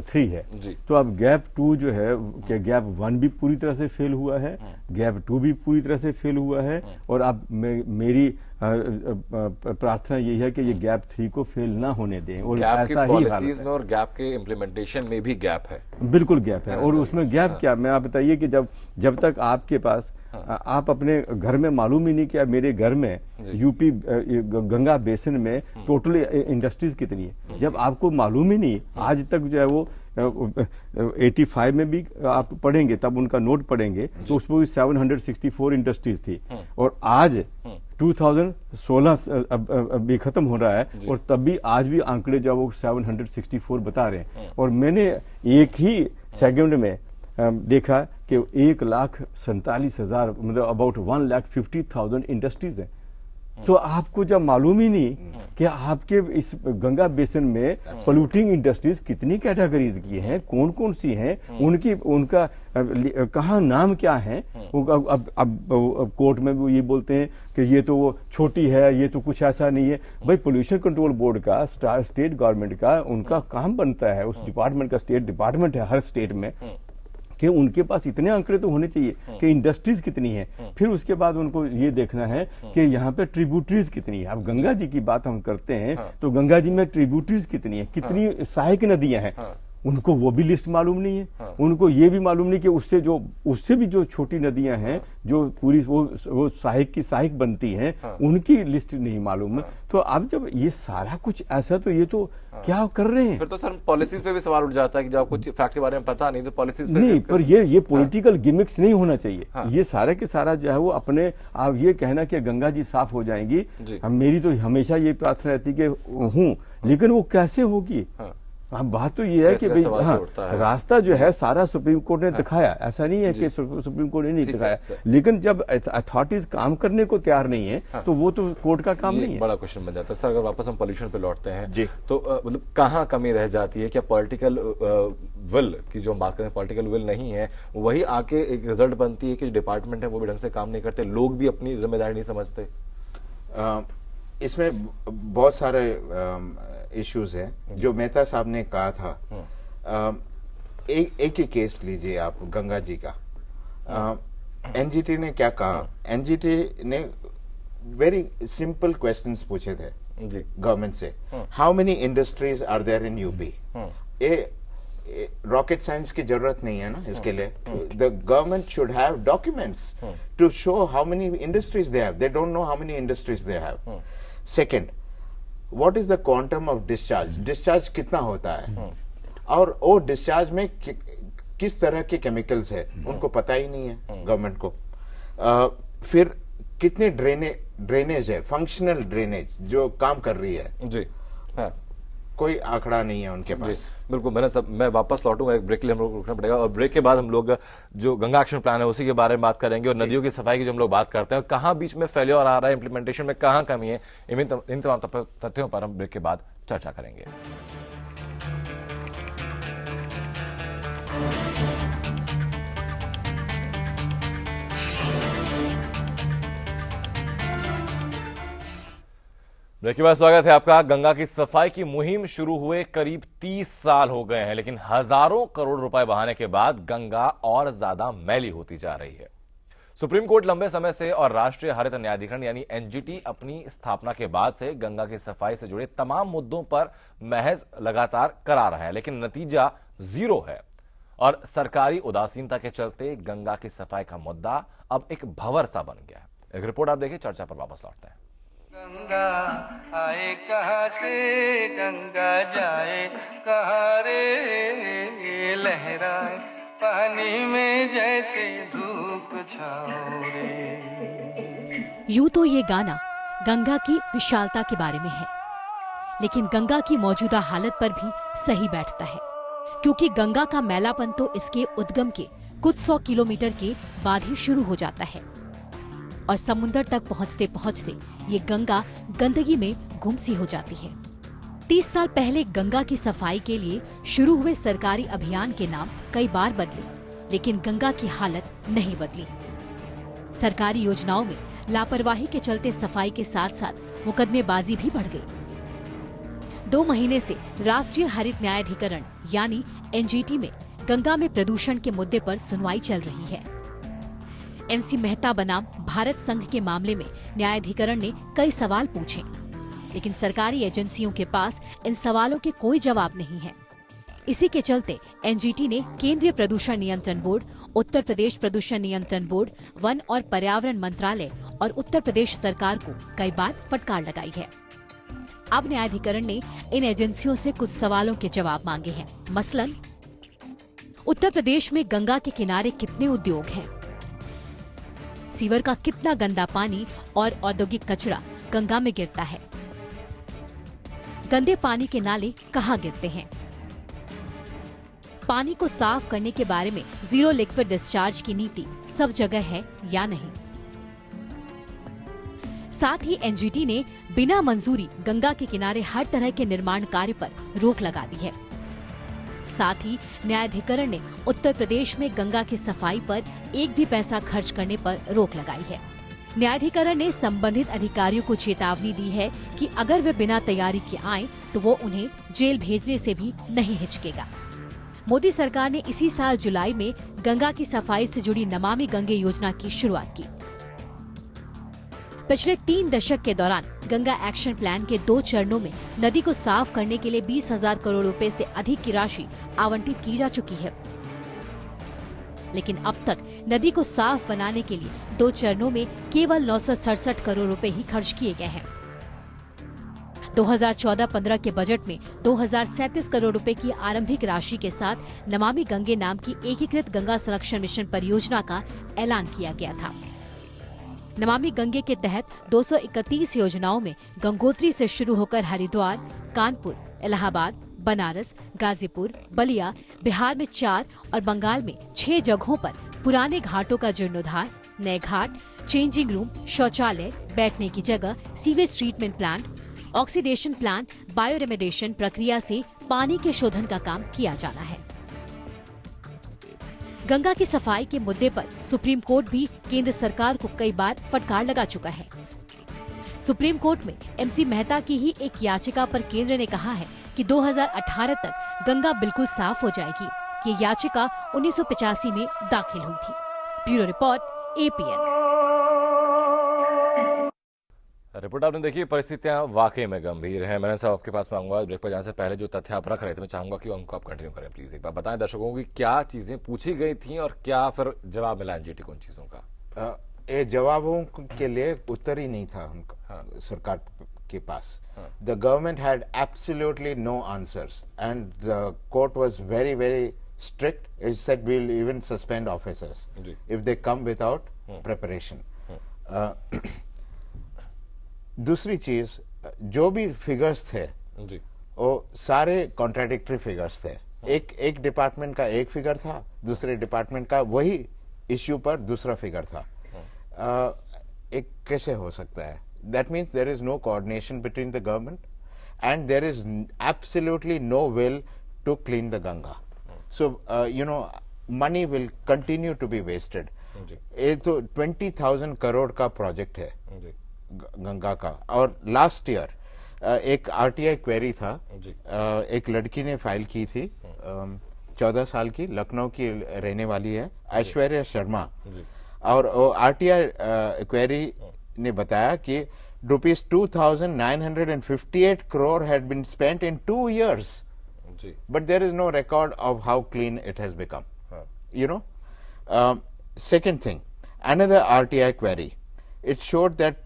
3 है। तो अब गैप 2 जो है, कि गैप 1 भी पूरी तरह से फेल हुआ है, गैप 2 भी पूरी तरह से फेल हुआ है, और अब मेरी प्रार्थना यही है कि ये गैप 3 को फेल ना होने दें। और ऐसा ही पॉलिसीज में और गैप के इम्प्लीमेंटेशन में भी गैप है, बिल्कुल गैप है। और उसमें गैप क्या, मैं आप बताइए कि जब तक आपके पास आप अपने घर में मालूम ही नहीं किया, मेरे घर में यूपी गंगा बेसिन में टोटल इंडस्ट्रीज कितनी है, जब आपको मालूम ही नहीं, आज तक जो है वो 85 में भी आप पढ़ेंगे, तब उनका नोट पढ़ेंगे तो उसमें भी 764 इंडस्ट्रीज थी, और आज 2016 अभी खत्म हो रहा है और तब भी आज भी आंकड़े जो वो 764 बता रहे हैं। और मैंने एक ही सेकंड में देखा कि 1,47,000, मतलब अबाउट 1,50,000 इंडस्ट्रीज हैं। तो आपको जब मालूम ही नहीं कि आपके इस गंगा बेसिन में पोल्यूटिंग इंडस्ट्रीज कितनी कैटेगरीज की हैं, कौन कौन सी हैं, उनका कहाँ नाम क्या है। अब कोर्ट में भी ये बोलते हैं कि ये तो वो छोटी है, ये तो कुछ ऐसा नहीं है। भाई, पोल्यूशन कंट्रोल बोर्ड का, स्टेट गवर्नमेंट का, उनका काम बनता है, उस डिपार्टमेंट का, स्टेट डिपार्टमेंट है हर स्टेट में, कि उनके पास इतने आंकड़े तो होने चाहिए कि इंडस्ट्रीज कितनी है। फिर उसके बाद उनको ये देखना है कि यहाँ पे ट्रिब्यूटरीज कितनी है। अब गंगा जी की बात हम करते हैं तो गंगा जी में ट्रिब्यूटरीज कितनी है, कितनी सहायक नदियां हैं, उनको वो भी लिस्ट मालूम नहीं है। उनको ये भी मालूम नहीं कि उससे भी जो छोटी नदियां हैं, जो पूरी वो सहायक की सहायक बनती हैं, उनकी लिस्ट नहीं मालूम है। तो अब जब ये सारा कुछ ऐसा, तो ये तो क्या कर रहे हैं? फिर तो सर पॉलिसीज पे भी सवाल उठ जाता है कि जब कुछ फैक्ट के बारे में पता नहीं तो पॉलिसीज नहीं, पर ये पॉलिटिकल गिमिक्स नहीं होना चाहिए। ये सारा के सारा जो है वो अपने आप ये कहना कि गंगा जी साफ हो जाएंगी, मेरी तो हमेशा ये प्रार्थना रहती कि हूँ, लेकिन वो कैसे होगी? बात तो ये है कि भाई, रास्ता जो है सारा सुप्रीम कोर्ट ने दिखाया, ऐसा नहीं है कि सुप्रीम कोर्ट ने नहीं दिखाया, लेकिन जब अथॉरिटीज काम करने को तैयार नहीं है तो वो तो कोर्ट का काम नहीं है। बड़ा क्वेश्चन बन जाता है। सर, अगर वापस हम पॉल्यूशन पे लौटते हैं तो मतलब कहाँ कमी रह जाती है? क्या पॉलिटिकल विल की जो हम बात करें, पॉलिटिकल विल नहीं है, वही आके एक रिजल्ट बनती है कि डिपार्टमेंट है वो भी ढंग से काम नहीं करते, लोग भी अपनी जिम्मेदारी नहीं समझते? इसमें बहुत सारे इश्यूज हैं जो मेहता साहब ने कहा था। एक ही केस लीजिए आप, गंगा जी का। एनजीटी ने क्या कहा? एनजीटी ने वेरी सिंपल क्वेश्चंस पूछे थे गवर्नमेंट से। How many industries are there in UP? Rocket science की जरूरत नहीं है ना इसके लिए। The government should have documents to show how many industries they have. They don't know how many industries they have. Second, what is the quantum of discharge? Discharge कितना होता है, और वो डिस्चार्ज में किस तरह के केमिकल्स है, उनको पता ही नहीं है गवर्नमेंट को। फिर कितने ड्रेनेज है, फंक्शनल ड्रेनेज जो काम कर रही है जी। कोई आंकड़ा नहीं है उनके पास। बिल्कुल। मैं वापस लौटूंगा, एक ब्रेक के लिए हम लोग रुकना पड़ेगा, और ब्रेक के बाद हम लोग जो गंगा एक्शन प्लान है उसी के बारे में बात करेंगे, और नदियों की सफाई की जो हम लोग बात करते हैं, कहाँ बीच में फेलियर आ रहा है, इंप्लीमेंटेशन में कहाँ कमी है, इन तमाम तथ्यों पर हम ब्रेक के बाद चर्चा करेंगे। ब्रेक के बाद स्वागत है आपका। गंगा की सफाई की मुहिम शुरू हुए करीब 30 साल हो गए हैं, लेकिन हजारों करोड़ रुपए बहाने के बाद गंगा और ज्यादा मैली होती जा रही है। सुप्रीम कोर्ट लंबे समय से और राष्ट्रीय हरित न्यायाधिकरण यानी एनजीटी अपनी स्थापना के बाद से गंगा की सफाई से जुड़े तमाम मुद्दों पर महज लगातार करा रहा है, लेकिन नतीजा जीरो है। और सरकारी उदासीनता के चलते गंगा की सफाई का मुद्दा अब एक भंवर सा बन गया है। एक रिपोर्ट आप देखिए, चर्चा पर वापस लौटते हैं। गंगा आए कहाँ से, गंगा जाए कहाँ रे, लहराए पानी में जैसे धूप छाओ रे। यूं तो ये गाना गंगा की विशालता के बारे में है, लेकिन गंगा की मौजूदा हालत पर भी सही बैठता है, क्योंकि गंगा का मैलापन तो इसके उद्गम के कुछ 100 किलोमीटर के बाद ही शुरू हो जाता है, और समुद्र तक पहुंचते पहुंचते ये गंगा गंदगी में गुम सी हो जाती है। 30 साल पहले गंगा की सफाई के लिए शुरू हुए सरकारी अभियान के नाम कई बार बदले, लेकिन गंगा की हालत नहीं बदली। सरकारी योजनाओं में लापरवाही के चलते सफाई के साथ साथ मुकदमेबाजी भी बढ़ गई। 2 महीने से राष्ट्रीय हरित न्यायाधिकरण यानी एनजीटी में गंगा में प्रदूषण के मुद्दे पर सुनवाई चल रही है। एमसी मेहता बनाम भारत संघ के मामले में न्यायाधिकरण ने कई सवाल पूछे, लेकिन सरकारी एजेंसियों के पास इन सवालों के कोई जवाब नहीं है। इसी के चलते एनजीटी ने केंद्रीय प्रदूषण नियंत्रण बोर्ड, उत्तर प्रदेश प्रदूषण नियंत्रण बोर्ड, वन और पर्यावरण मंत्रालय और उत्तर प्रदेश सरकार को कई बार फटकार लगाई है। अब न्यायाधिकरण ने इन एजेंसियों से कुछ सवालों के जवाब मांगे हैं। मसलन, उत्तर प्रदेश में गंगा के किनारे कितने उद्योग हैं? सीवर का कितना गंदा पानी और औद्योगिक कचरा गंगा में गिरता है? गंदे पानी के नाले कहाँ गिरते हैं? पानी को साफ करने के बारे में जीरो लिक्विड डिस्चार्ज की नीति सब जगह है या नहीं? साथ ही एनजीटी ने बिना मंजूरी गंगा के किनारे हर तरह के निर्माण कार्य पर रोक लगा दी है। साथ ही न्यायाधिकरण ने उत्तर प्रदेश में गंगा की सफाई पर एक भी पैसा खर्च करने पर रोक लगाई है। न्यायाधिकरण ने संबंधित अधिकारियों को चेतावनी दी है कि अगर वे बिना तैयारी के आए तो वो उन्हें जेल भेजने से भी नहीं हिचकेगा। मोदी सरकार ने इसी साल जुलाई में गंगा की सफाई से जुड़ी नमामि गंगे योजना की शुरुआत की। पिछले 3 दशक के दौरान गंगा एक्शन प्लान के 2 चरणों में नदी को साफ करने के लिए 20,000 करोड़ रुपए से अधिक की राशि आवंटित की जा चुकी है, लेकिन अब तक नदी को साफ बनाने के लिए 2 चरणों में केवल 967 करोड़ रुपए ही खर्च किए गए हैं। 2014-15 के बजट में 2037 करोड़ रुपए की आरंभिक राशि के साथ नमामि गंगे नाम की एकीकृत गंगा संरक्षण मिशन परियोजना का ऐलान किया गया था। नमामि गंगे के तहत 231 योजनाओं में गंगोत्री से शुरू होकर हरिद्वार, कानपुर, इलाहाबाद, बनारस, गाजीपुर, बलिया, बिहार में 4 और बंगाल में 6 जगहों पर पुराने घाटों का जीर्णोद्धार, नए घाट, चेंजिंग रूम, शौचालय, बैठने की जगह, sewage treatment plant, oxidation plant, bioremediation प्रक्रिया से पानी के शोधन का काम किया जाना है। गंगा की सफाई के मुद्दे पर सुप्रीम कोर्ट भी केंद्र सरकार को कई बार फटकार लगा चुका है। सुप्रीम कोर्ट में एमसी मेहता की ही एक याचिका पर केंद्र ने कहा है कि 2018 तक गंगा बिल्कुल साफ हो जाएगी। ये याचिका 1985 में दाखिल हुई थी। Bureau report, APN. रिपोर्ट आपने देखी। परिस्थितियां वाकई में गंभीर हैं। मैंने साहब आपके पास मांगूंगा, ब्रेक पर जाने से पहले जो तथ्य आप रख रहे थे मैं चाहूंगा कि उनको आप कंटिन्यू करें प्लीज। एक बार बताएं दर्शकों को कि क्या चीजें पूछी गई थी और क्या फिर जवाब मिला एनजीटी को उन चीजों का। ये जवाबों के लिए उत्तर ही नहीं था उनका सरकार के पास। The government had absolutely no answers and the court was very very strict. It said we'll even suspend officers if they come without preparation. दूसरी चीज, जो भी फिगर्स थे वो सारे कॉन्ट्राडिक्टरी फिगर्स थे। एक डिपार्टमेंट का एक फिगर था, दूसरे डिपार्टमेंट का वही इश्यू पर दूसरा फिगर था। एक कैसे हो सकता है? That means there is no coordination between the government and there is absolutely no will to clean the Ganga. So you know money will continue to be wasted। ये तो 20,000 करोड़ का प्रोजेक्ट है गंगा का। और लास्ट ईयर एक आरटीआई क्वेरी था, एक लड़की ने फाइल की थी, 14 साल की, लखनऊ की रहने वाली है, ऐश्वर्या शर्मा। और आरटीआई क्वेरी ने बताया कि ₹2,958 crore had been spent in 2 years, but there is no record of how clean it has become। You know, second thing, another RTI query, it showed that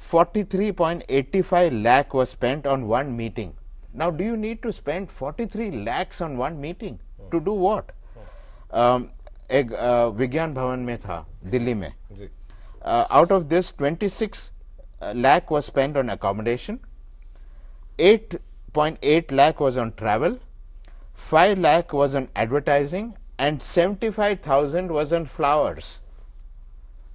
43.85 lakh was spent on one meeting। Now, do you need to spend 43 lakhs on one meeting to do what? एक विज्ञान भवन में था दिल्ली में। Out of this, 26 lakh was spent on accommodation, 8.8 lakh was on travel, 5 lakh was on advertising, and 75,000 was on flowers।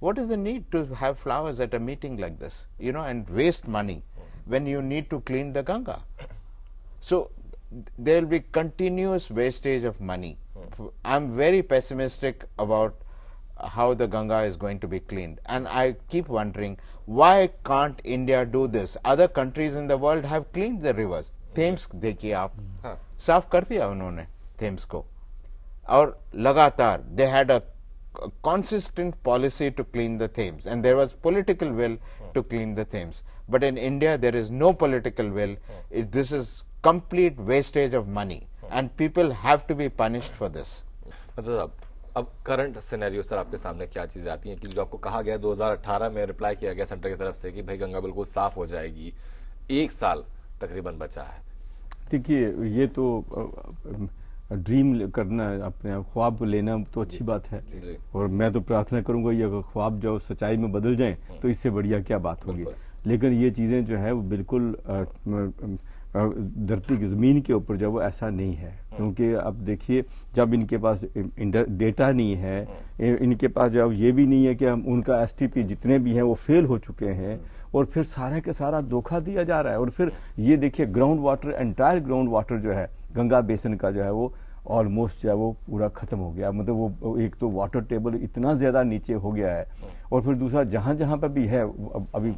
What is the need to have flowers at a meeting like this, you know, and waste money when you need to clean the Ganga? So there will be continuous wastage of money। I'm very pessimistic about how the Ganga is going to be cleaned, and I keep wondering, why can't India do this? Other countries in the world have cleaned the rivers। Thames देखिए आप, साफ कर दिया उन्होंने Thames को, और लगातार they had a consistent policy to clean the Thames, and there was political will to clean the Thames। But in India there is no political will। This is complete wastage of money, and people have to be punished for this। मतलब अब करंट सिनेरियो सर आपके सामने क्या चीजें आती हैं कि जो आपको कहा गया 2018 में रिप्लाई किया गया सेंटर की तरफ से कि भाई गंगा बिल्कुल साफ हो जाएगी, 1 साल तकरीबन बचा है। देखिए, ये तो ड्रीम करना, अपने ख्वाब लेना तो अच्छी बात है, और मैं तो प्रार्थना करूंगा ये अगर ख्वाब जो सच्चाई में बदल जाएं तो इससे बढ़िया क्या बात होगी। लेकिन ये चीज़ें जो है वो बिल्कुल धरती की ज़मीन के ऊपर जो वो ऐसा नहीं है, क्योंकि अब देखिए जब इनके पास डेटा नहीं है, इनके पास जब ये भी नहीं है कि हम उनका एसटीपी जितने भी हैं वो फेल हो चुके हैं, और फिर सारा के सारा धोखा दिया जा रहा है। और फिर ये देखिए ground water, entire ground water जो है गंगा बेसिन का जो है वो ऑलमोस्ट जो है वो पूरा ख़त्म हो गया। मतलब वो एक तो वाटर टेबल इतना ज़्यादा नीचे हो गया है, और फिर दूसरा जहाँ जहाँ पर भी है अभी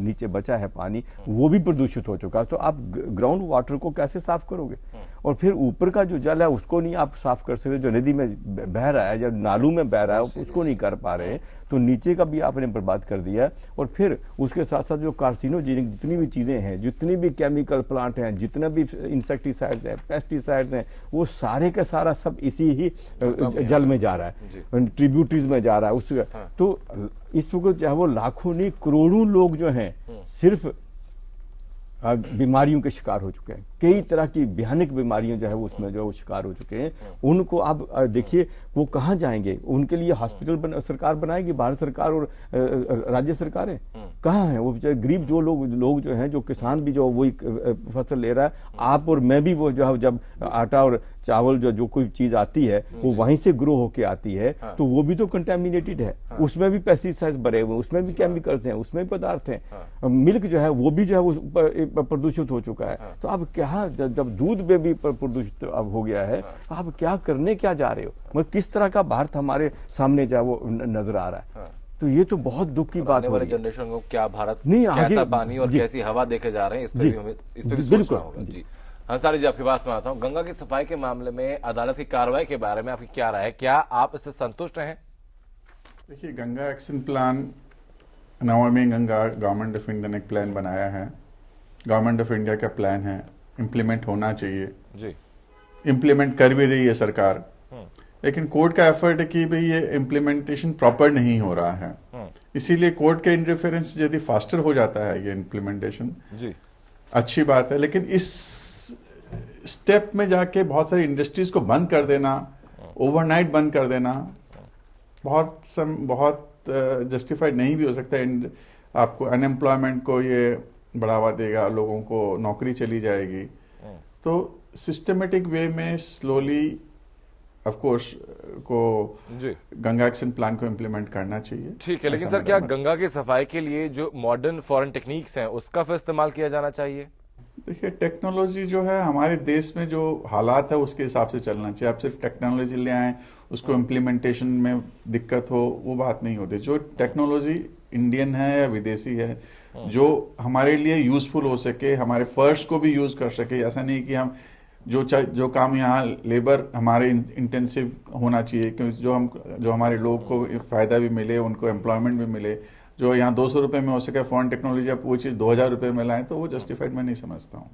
नीचे बचा है पानी वो भी प्रदूषित हो चुका है। तो आप ग्राउंड वाटर को कैसे साफ करोगे? और फिर ऊपर का जो जल है उसको नहीं आप साफ कर सकते, जो नदी में बह रहा है, जब नालों में बह रहा है उसको नहीं कर पा रहे, तो नीचे का भी आपने बर्बाद कर दिया है। और फिर उसके साथ साथ जो कार्सिनोजेनिक जितनी भी चीज़ें हैं, जितनी भी केमिकल प्लांट हैं, जितने भी इंसेक्टिसाइड्स हैं, पेस्टिसाइड्स हैं, वो सारे का सारा सब इसी ही जल में जा रहा है, ट्रिब्यूटरीज में जा रहा है उसका। तो इस वक्त जो है वो लाखों नहीं करोड़ों लोग जो हैं सिर्फ बीमारियों के शिकार हो चुके हैं, कई तरह की भयानक बीमारियां जो है वो उसमें जो शिकार हो चुके हैं। उनको आप देखिए वो कहाँ जाएंगे? उनके लिए हॉस्पिटल सरकार बनाएगी, भारत सरकार और राज्य सरकारें कहाँ हैं? वो गरीब जो लोग जो हैं, जो किसान भी जो वही फसल ले रहा है, आप और मैं भी वो जो है जब आटा और चावल जो कोई चीज आती है वो वहीं से ग्रो होके आती है, तो वो भी तो कंटेमिनेटेड है, उसमें भी पेस्टिसाइड्स भरे हुए, उसमें भी केमिकल्स हैं, उसमें भी पदार्थ हैं। मिल्क जो है वो भी जो है वो प्रदूषित हो चुका है। तो अब क्या जब दूध में भी प्रदूषित अब हो गया है, आप क्या करने क्या जा रहे हो? मतलब किस तरह का भारत हमारे सामने जो है वो नजर आ रहा है। तो ये तो बहुत दुख की बात है। जनरेशन को क्या भारत नहीं कैसा पानी और कैसी हवा देखे जा रहे हैं, इस पे भी हमें सोचना होगा। जी अंसारी जी, आपके पास में आता हूँ। गंगा की सफाई के मामले में अदालत की कार्रवाई के बारे में आपकी क्या राय है? क्या आप इससे संतुष्ट हैं? देखिए, Ganga action plan, Namami Ganga, government of India ने एक प्लान बनाया है, गवर्नमेंट ऑफ इंडिया का प्लान है, इम्प्लीमेंट होना चाहिए जी। इम्प्लीमेंट कर भी रही है सरकार, लेकिन कोर्ट का एफर्ट है कि भाई ये इम्प्लीमेंटेशन प्रॉपर नहीं हो रहा है, इसीलिए कोर्ट के इंटरफेरेंस यदि फास्टर हो जाता है ये इम्प्लीमेंटेशन जी अच्छी बात है। लेकिन इस स्टेप में जाके बहुत सारी इंडस्ट्रीज को बंद कर देना, ओवरनाइट बंद कर देना, बहुत जस्टिफाइड नहीं भी हो सकता है। आपको अनएम्प्लॉयमेंट को ये बढ़ावा देगा, लोगों को नौकरी चली जाएगी, तो सिस्टमेटिक वे में स्लोली ऑफ कोर्स को गंगा एक्शन प्लान को इम्प्लीमेंट करना चाहिए। ठीक है, लेकिन सर क्या गंगा की सफाई के लिए जो मॉडर्न फॉरेन टेक्निक्स हैं उसका फिर इस्तेमाल किया जाना चाहिए? देखिए, टेक्नोलॉजी जो है हमारे देश में जो हालात है उसके हिसाब से चलना चाहिए। आप सिर्फ टेक्नोलॉजी ले आए, उसको इम्प्लीमेंटेशन में दिक्कत हो, वो बात नहीं होती। जो टेक्नोलॉजी इंडियन है या विदेशी है, जो हमारे लिए यूजफुल हो सके, हमारे पर्स को भी यूज कर सके। ऐसा नहीं कि हम जो काम यहाँ लेबर हमारे इंटेंसिव होना चाहिए, क्योंकि जो हमारे लोग को फ़ायदा भी मिले, उनको एम्प्लॉयमेंट भी मिले। जो यहाँ 200 रुपये में हो सके फॉरेन टेक्नोलॉजी, आप वो चीज़ 2000 रुपये में लाएं, तो वो जस्टिफाइड मैं नहीं समझता हूँ।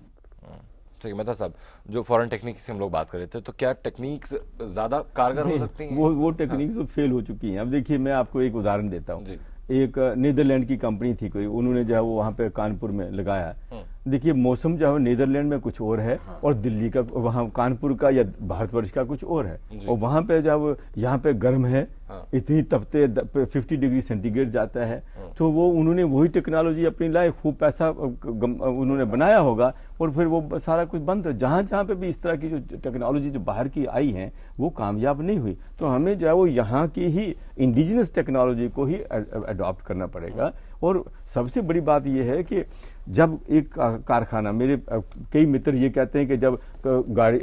ठीक है मेहता साहब, जो फॉरेन टेक्निक्स से हम लोग बात कर रहे थे, तो क्या टेक्निक्स ज़्यादा कारगर हो सकती हैं? वो टेक्निक्स तो फेल हो चुकी हैं। अब देखिए, मैं आपको एक उदाहरण देता हूँ। एक नीदरलैंड की कंपनी थी कोई, उन्होंने जो है वो वहाँ पे कानपुर में लगाया। देखिए, मौसम जो है नीदरलैंड में कुछ और है और दिल्ली का, वहाँ कानपुर का या भारतवर्ष का कुछ और है। और वहाँ पे जब यहाँ पे गर्म है, इतनी तपते 50 डिग्री सेंटीग्रेड जाता है, तो वो उन्होंने वही टेक्नोलॉजी अपनी लाई, खूब पैसा उन्होंने बनाया होगा और फिर वो सारा कुछ बंद। जहाँ जहाँ पे भी इस तरह की जो टेक्नोलॉजी जो बाहर की आई है वो कामयाब नहीं हुई। तो हमें जो है वो यहाँ की ही इंडिजिनस टेक्नोलॉजी को ही अडॉप्ट करना पड़ेगा। और सबसे बड़ी बात यह है कि जब एक कारखाना, मेरे कई मित्र ये कहते हैं कि जब गाड़ी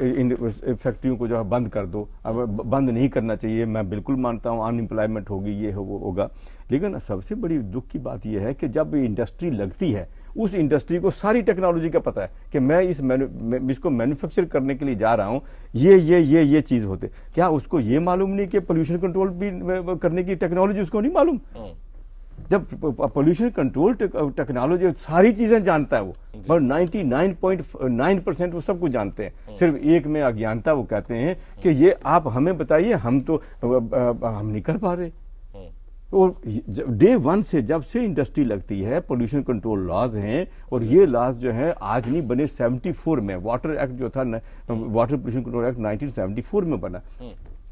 फैक्ट्रियों को जो है बंद कर दो, अब बंद नहीं करना चाहिए। मैं बिल्कुल मानता हूँ, अनएम्प्लॉयमेंट होगी, ये होगा। लेकिन सबसे बड़ी दुख की बात यह है कि जब इंडस्ट्री लगती है, उस इंडस्ट्री को सारी टेक्नोलॉजी का पता है कि मैं इसको मैन्युफैक्चर करने के लिए जा रहा हूँ, ये चीज़ होते। क्या उसको ये मालूम नहीं कि पोल्यूशन कंट्रोल भी करने की टेक्नोलॉजी उसको नहीं मालूम? जब पोल्यूशन कंट्रोल टेक्नोलॉजी सारी चीजें जानता है वो, और 99.9% वो सब कुछ जानते हैं। सिर्फ एक में अज्ञानता, वो कहते हैं कि ये आप हमें बताइए, हम नहीं कर पा रहे। और डे 1 से जब से इंडस्ट्री लगती है, पोल्यूशन कंट्रोल लॉज हैं, और ये लॉज जो है आज नहीं बने, 74 में वाटर एक्ट जो था, वाटर पोल्यूशन कंट्रोल एक्ट 1974 में बना,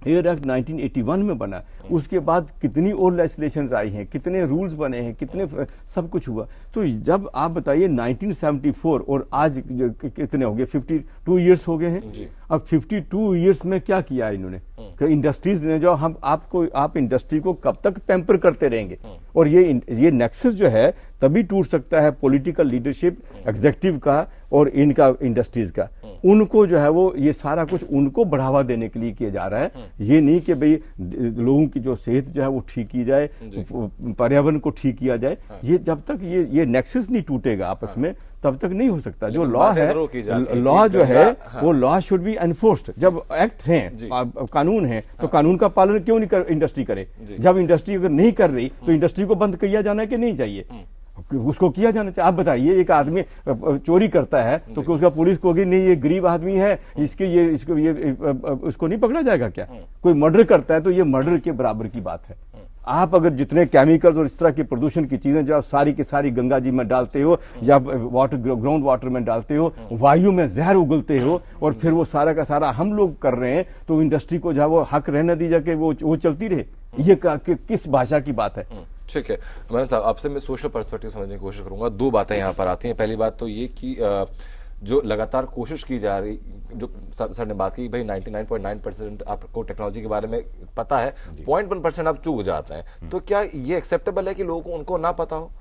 एयर एक्ट 1981 में बना। उसके बाद कितनी और लेजिस्लेशंस आई हैं, कितने रूल्स बने हैं, कितने सब कुछ हुआ। तो जब आप बताइए 1974 और आज कितने हो गए, 52 ईयर्स हो गए हैं। अब 52 ईयर्स में क्या किया इन्होंने? इंडस्ट्रीज ने जो आप इंडस्ट्री को कब तक पैम्पर करते रहेंगे? और ये नेक्सस जो है तभी टूट सकता है, पॉलिटिकल लीडरशिप एग्जीक्यूटिव का और इनका इंडस्ट्रीज का। उनको जो है वो ये सारा कुछ उनको बढ़ावा देने के लिए किया जा रहा है। ये नहीं कि भाई लोगों की जो सेहत जो है वो ठीक की जाए, पर्यावरण को ठीक किया जाए। ये जब तक ये नेक्सस नहीं टूटेगा आपस में, तब तक नहीं हो सकता। जो लॉ है, लॉ जो है वो लॉ शुड बी एनफोर्स्ड। जब एक्ट हैं, कानून है, तो कानून का पालन क्यों नहीं इंडस्ट्री करे? जब इंडस्ट्री अगर नहीं कर रही तो इंडस्ट्री को बंद किया जाना है कि नहीं चाहिए? उसको किया जाना चाहिए। आप बताइए, एक आदमी चोरी करता है तो उसका पुलिस को होगी नहीं, ये गरीब आदमी है, उसको नहीं पकड़ा जाएगा क्या? कोई मर्डर करता है तो ये मर्डर के बराबर की बात है। आप अगर जितने केमिकल्स और इस तरह की प्रदूषण की चीजें जो आप सारी की सारी गंगा जी में डालते हो, या ग्राउंड वाटर में डालते हो, वायु में जहर उगलते हो, और फिर वो सारा का सारा हम लोग कर रहे हैं, तो इंडस्ट्री को जो वो हक रहने दीजिए कि वो चलती रहे। ये किस भाषा की बात है? ठीक है मैडम साहब, आपसे मैं सोशल पर्सपेक्टिव समझने की कोशिश करूंगा। 2 बातें यहाँ पर आती हैं। पहली बात तो ये कि जो लगातार कोशिश की जा रही, जो सर ने बात की भाई 99.9% आपको टेक्नोलॉजी के बारे में पता है, 0.1% आप चूक जाते हैं, तो क्या ये एक्सेप्टेबल है कि लोगों को उनको ना पता हो,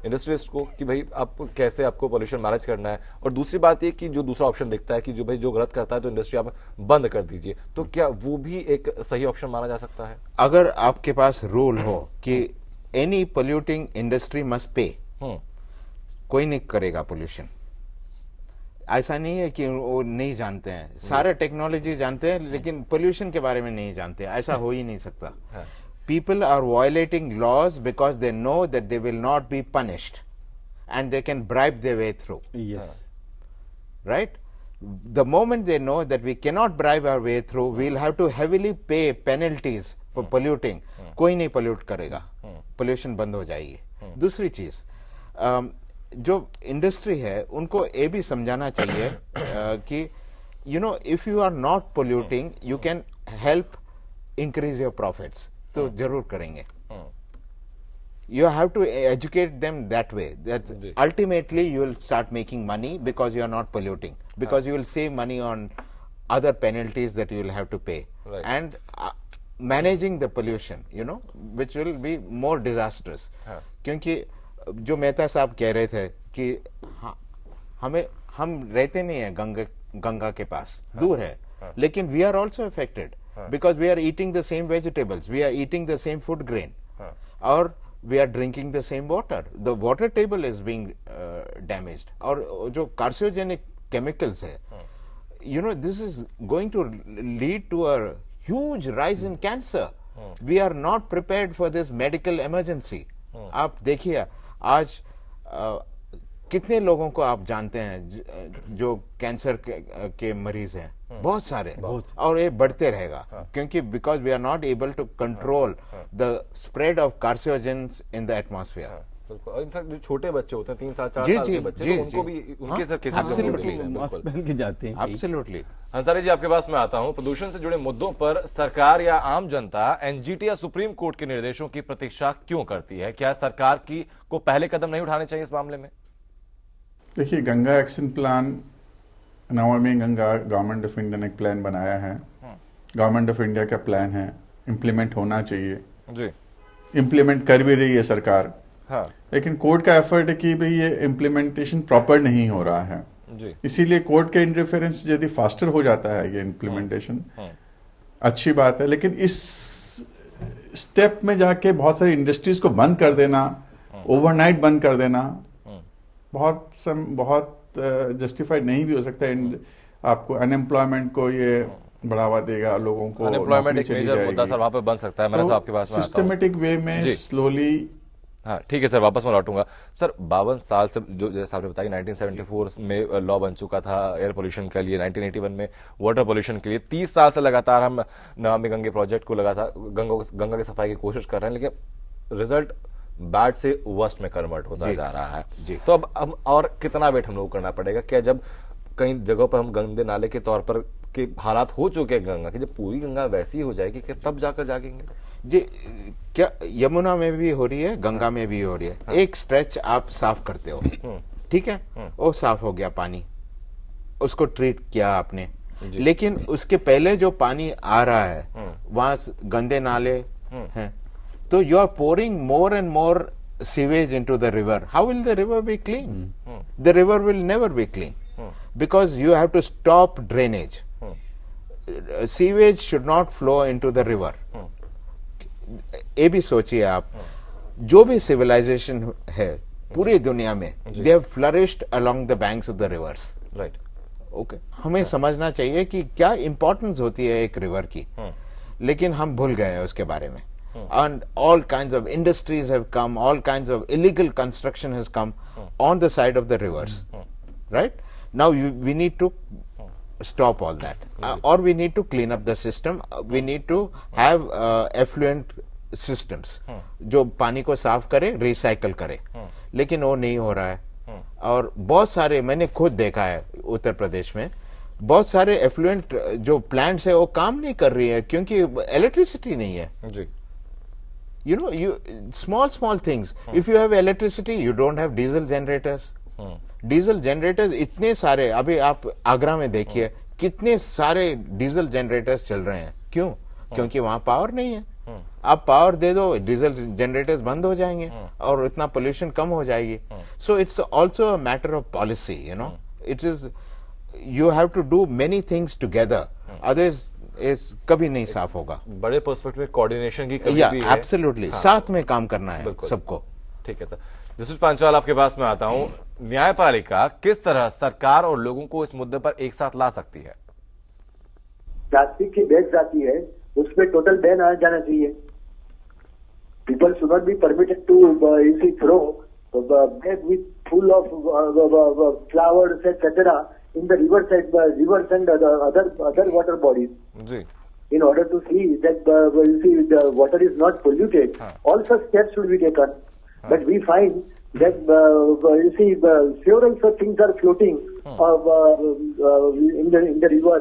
इंडस्ट्रियलिस्ट को, कि भाई आप कैसे आपको पोल्यूशन मैनेज करना है? और दूसरी बात ये कि जो दूसरा ऑप्शन दिखता है कि जो भाई जो गलत करता है तो इंडस्ट्री आप बंद कर दीजिए, तो क्या वो भी एक सही ऑप्शन माना जा सकता है? अगर आपके पास रूल हो कि any polluting industry must pay, कोई नहीं करेगा पोल्यूशन। ऐसा नहीं है कि वो नहीं जानते हैं, सारे टेक्नोलॉजी जानते हैं, लेकिन पोल्यूशन के बारे में नहीं जानते। ऐसा हो ही नहीं सकता। People are violating laws because they know that they will not be punished and they can bribe their way through. Yes. Right? The moment they know that we cannot bribe our way through, we'll have to heavily pay penalties for polluting. कोई नहीं pollute करेगा, pollution बंद हो जाएगी। दूसरी चीज, जो इंडस्ट्री है उनको ये भी समझाना चाहिए कि if you are not polluting, you can help increase your profits. तो जरूर करेंगे। You have to educate them that way, that ultimately you will start making money because you are not polluting, because you will save money on other penalties that you will have to pay, and managing the pollution, you know, which will be more disastrous. क्योंकि जो मेहता साहब कह रहे थे कि हम रहते नहीं है गंगा के पास, दूर है, लेकिन we are also affected because we are eating the same vegetables, we are eating the same food grain, or we are drinking the same water. The water table is being damaged. और जो carcinogenic chemicals है, you know, this is going to lead to a huge rise in cancer. We are not prepared for this medical emergency. आप देखिए आज कितने लोगों को आप जानते हैं जो कैंसर के मरीज हैं, बहुत सारे, और ये बढ़ते रहेगा, क्योंकि because we are not able to control the spread of carcinogens in the atmosphere. और इनफैक्ट जो छोटे बच्चे होते हैं 3 साल 4 साल के बच्चे, तो उनको भी उनके सर मास्क पहन के जाते हैं। एब्सोल्युटली। अंसारी जी, आपके पास मैं आता हूं। प्रदूषण से जुड़े मुद्दों पर सरकार या आम जनता एनजीटी या सुप्रीम कोर्ट के निर्देशों की प्रतीक्षा क्यों करती है? क्या सरकार को पहले कदम नहीं उठाने चाहिए इस मामले में? देखिए, Ganga action plan, Namami Ganga, government of India ने एक प्लान बनाया है, गवर्नमेंट ऑफ इंडिया का प्लान है, इम्प्लीमेंट होना चाहिए जी, इम्प्लीमेंट कर भी रही है सरकार। हाँ। लेकिन कोर्ट का एफर्ट है कि भाई ये इम्प्लीमेंटेशन प्रॉपर नहीं हो रहा है जी, इसीलिए कोर्ट के इंटरफेरेंस यदि फास्टर हो जाता है ये इम्प्लीमेंटेशन अच्छी बात है, लेकिन इस स्टेप में जाके बहुत सारी इंडस्ट्रीज को बंद कर देना, ओवरनाइट बंद कर देना, बहुत जस्टिफाइड नहीं भी हो सकता है। आपको अनएम्प्लॉयमेंट को ये बढ़ावा देगा, लोगों को अनएम्प्लॉयमेंट एक मेजर मुद्दा सर वहां पे बन सकता है। मैंने आपके पास सिस्टमेटिक वे में स्लोली। हाँ ठीक है सर, वापस मैं लौटूंगा। सर 52 साल से, जो जैसे आपने बताया 1974 में लॉ बन चुका था एयर पोल्यूशन के लिए, 1981 में वाटर पोल्यूशन के लिए, 30 साल से लगातार हम नमामि गंगे प्रोजेक्ट को लगातार गंगा की सफाई की कोशिश कर रहे हैं, लेकिन रिजल्ट बैड से वर्स्ट में कन्वर्ट होता जा रहा है। तो अब और कितना वेट हम लोग करना पड़ेगा? क्या जब कई जगहों पर हम गंदे नाले के तौर पर के हालात हो चुके हैं गंगा की, जब पूरी गंगा वैसी हो जाएगी कि तब जाकर जागेंगे? जी, क्या यमुना में भी हो रही है, गंगा में भी हो रही है। हाँ। एक स्ट्रेच आप साफ करते हो, ठीक है, वो साफ हो गया पानी, उसको ट्रीट किया आपने, लेकिन उसके पहले जो पानी आ रहा है वहां गंदे नाले हैं, तो you are pouring more and more sewage into the river. How will the river be clean? The river will never be clean because you have to stop drainage. Sewage should not flow into the river. ये भी सोचिए आप, जो भी civilization है पूरी दुनिया में, they have flourished along the banks of the rivers. Right. Okay. हमें समझना चाहिए कि क्या importance होती है एक river की, लेकिन हम भूल गए हैं उसके बारे में. And all kinds of industries have come, all kinds of illegal construction has come on the side of the rivers. Right? Now we need to stop all that, or we need to clean up the system. We need to have effluent systems जो पानी को साफ करे, रिसाइकल करे, लेकिन वो नहीं हो रहा है. और बहुत सारे, मैंने खुद देखा है उत्तर प्रदेश में, बहुत सारे एफ्लुएंट जो प्लांट्स है वो काम नहीं कर रही है क्योंकि इलेक्ट्रिसिटी नहीं है जी. You know, small things. If you have electricity, you don't have diesel generators. Diesel generators इतने सारे, अभी आप आगरा में देखिए कितने सारे डीजल जनरेटर्स चल रहे हैं. क्यों? क्योंकि वहां पावर नहीं है. आप पावर दे दो, डीजल जनरेटर्स बंद हो जाएंगे और इतना पोल्यूशन कम हो जाएगी. So it's also a matter of policy. You know, it is, you have to do many things together, otherwise कभी नहीं साफ होगा. बड़े पर्सपेक्टिव में कोऑर्डिनेशन की कमी भी है. एब्सोल्युटली, साथ में काम करना है सबको. ठीक है सर. जस्टिस पांचाल, आपके पास में आता हूं. न्यायपालिका किस तरह सरकार और लोगों को इस मुद्दे पर एक साथ ला सकती है? प्लास्टिक की बैग्स आती है, उसमें टोटल बैन आ जाना चाहिए. People should not be permitted to इसी throw bag with full of flowers etcetera in the rivers and other water bodies. In order to see that you see the water is not polluted, all such steps should be taken. But we find that you see several such things are floating in the river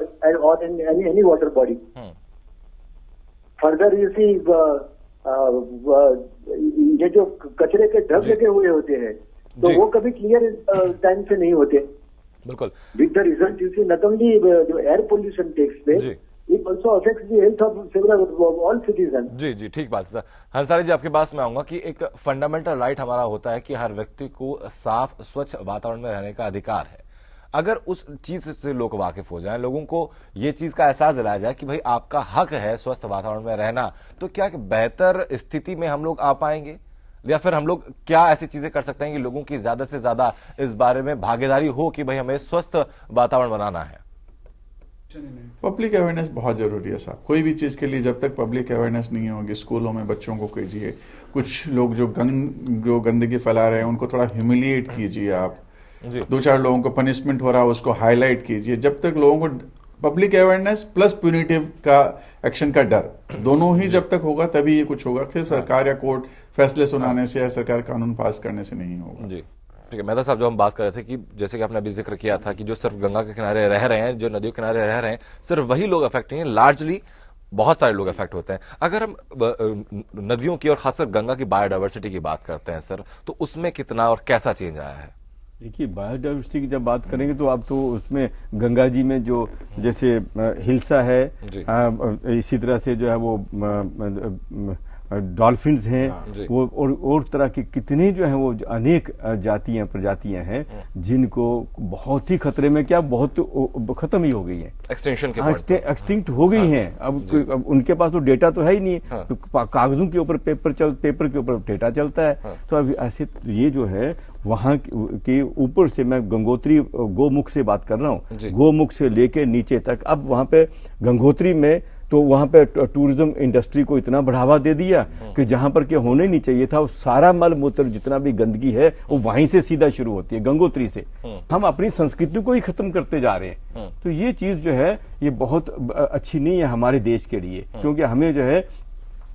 or in any water body. Further, you see ये जो कचरे के ढक लगे हुए होते हैं तो वो कभी क्लियर टाइम से नहीं होते। बिल्कुल। With the result you see not only जो air pollution takes place, it also affects the health of several all citizen. जी जी, ठीक बात है सर। हंसारी जी, आपके पास मैं आऊंगा कि एक फंडामेंटल राइट हमारा होता है कि हर व्यक्ति को साफ स्वच्छ वातावरण में रहने का अधिकार है। अगर उस चीज से लोग वाकिफ हो जाएं, लोगों को ये चीज का एहसास दिलाया जाए कि भाई आपका हक है स्वस्थ वातावरण में रहना, तो क्या बेहतर स्थिति में हम लोग आ पाएंगे? या फिर हम लोग क्या ऐसी चीजें कर सकते हैं कि लोगों की ज्यादा से ज्यादा इस बारे में भागीदारी हो कि भाई हमें स्वस्थ वातावरण बनाना है? पब्लिक अवेयरनेस बहुत जरूरी है साहब। कोई भी चीज के लिए जब तक पब्लिक अवेयरनेस नहीं होगी, स्कूलों में बच्चों को कीजिए, कुछ लोग जो गंदगी फैला रहे हैं उनको थोड़ा ह्यूमिलिएट कीजिए, आप 2-4 लोगों को पनिशमेंट हो रहा है उसको हाईलाइट कीजिए। जब तक लोगों को पब्लिक अवेयरनेस प्लस प्यूनिटिव का एक्शन का डर, दोनों ही जब तक होगा तभी ये कुछ होगा। फिर सरकार या कोर्ट फैसले सुनाने से या सरकार कानून पास करने से नहीं होगा। जी ठीक है। मेहता साहब, जो हम बात कर रहे थे कि जैसे कि आपने अभी जिक्र किया था कि जो सिर्फ गंगा के किनारे रह रहे हैं, जो नदियों के किनारे रह रहे हैं, सिर्फ वही लोग अफेक्ट नहीं है, लार्जली बहुत सारे लोग अफेक्ट होते हैं। अगर हम नदियों की और खासकर गंगा की बायोडाइवर्सिटी की बात करते हैं सर, तो उसमें कितना और कैसा चेंज आया है? देखिए, बायोडाइवर्सिटी की जब बात करेंगे तो आप तो उसमें गंगा जी में जो जैसे हिल्सा है, इसी तरह से जो है वो डॉल्फिन्स हैं, वो और तरह की कितनी जो है वो अनेक प्रजातियां हैं जिनको बहुत ही खतरे में, क्या बहुत खत्म ही हो गई है, एक्सटेंशन के एक्सटिंक्ट हो गई हैं। अब उनके पास तो डेटा तो है ही नहीं, तो कागजों के ऊपर पेपर के ऊपर डेटा चलता है। तो अब ऐसे ये जो है वहां के ऊपर से, मैं गंगोत्री गोमुख से बात कर रहा हूँ, गोमुख से लेके नीचे तक, अब वहां पे गंगोत्री में तो वहां पे टूरिज्म इंडस्ट्री को इतना बढ़ावा दे दिया कि जहां पर के होने नहीं चाहिए था, वो सारा मल मूत्र जितना भी गंदगी है वो वहीं से सीधा शुरू होती है, गंगोत्री से। हम अपनी संस्कृति को ही खत्म करते जा रहे हैं। तो ये चीज जो है ये बहुत अच्छी नहीं है हमारे देश के लिए, क्योंकि हमें जो है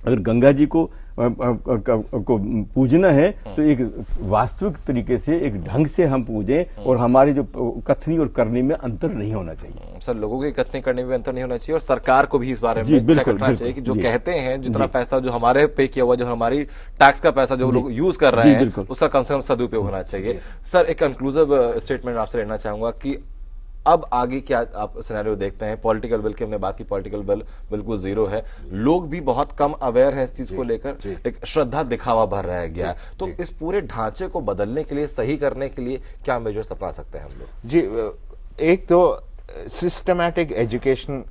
अगर गंगा जी को पूजना है तो एक वास्तविक तरीके से, एक ढंग से हम पूजें, और हमारे जो कथनी और करनी में अंतर नहीं होना चाहिए। सर, लोगों की कथनी करने में अंतर नहीं होना चाहिए, और सरकार को भी इस बारे में चेक करना चाहिए कि जो कहते हैं जितना पैसा जो हमारे पे किया हुआ, जो हमारी टैक्स का पैसा जो लोग यूज कर रहे हैं, उसका कम से कम सदुपयोग होना चाहिए। सर, एक कंक्लूसिव स्टेटमेंट आपसे लेना चाहूंगा कि अब आगे क्या आप सिनेरियो देखते हैं? पॉलिटिकल विल की हमने बात की, पॉलिटिकल विल बिल्कुल जीरो है, लोग भी बहुत कम अवेयर हैं इस चीज को लेकर, एक श्रद्धा दिखावा भर रह गया। तो इस पूरे ढांचे को बदलने के लिए, सही करने के लिए क्या मेजर्स अपना सकते हैं हम लोग? जी, एक तो सिस्टमैटिक एजुकेशन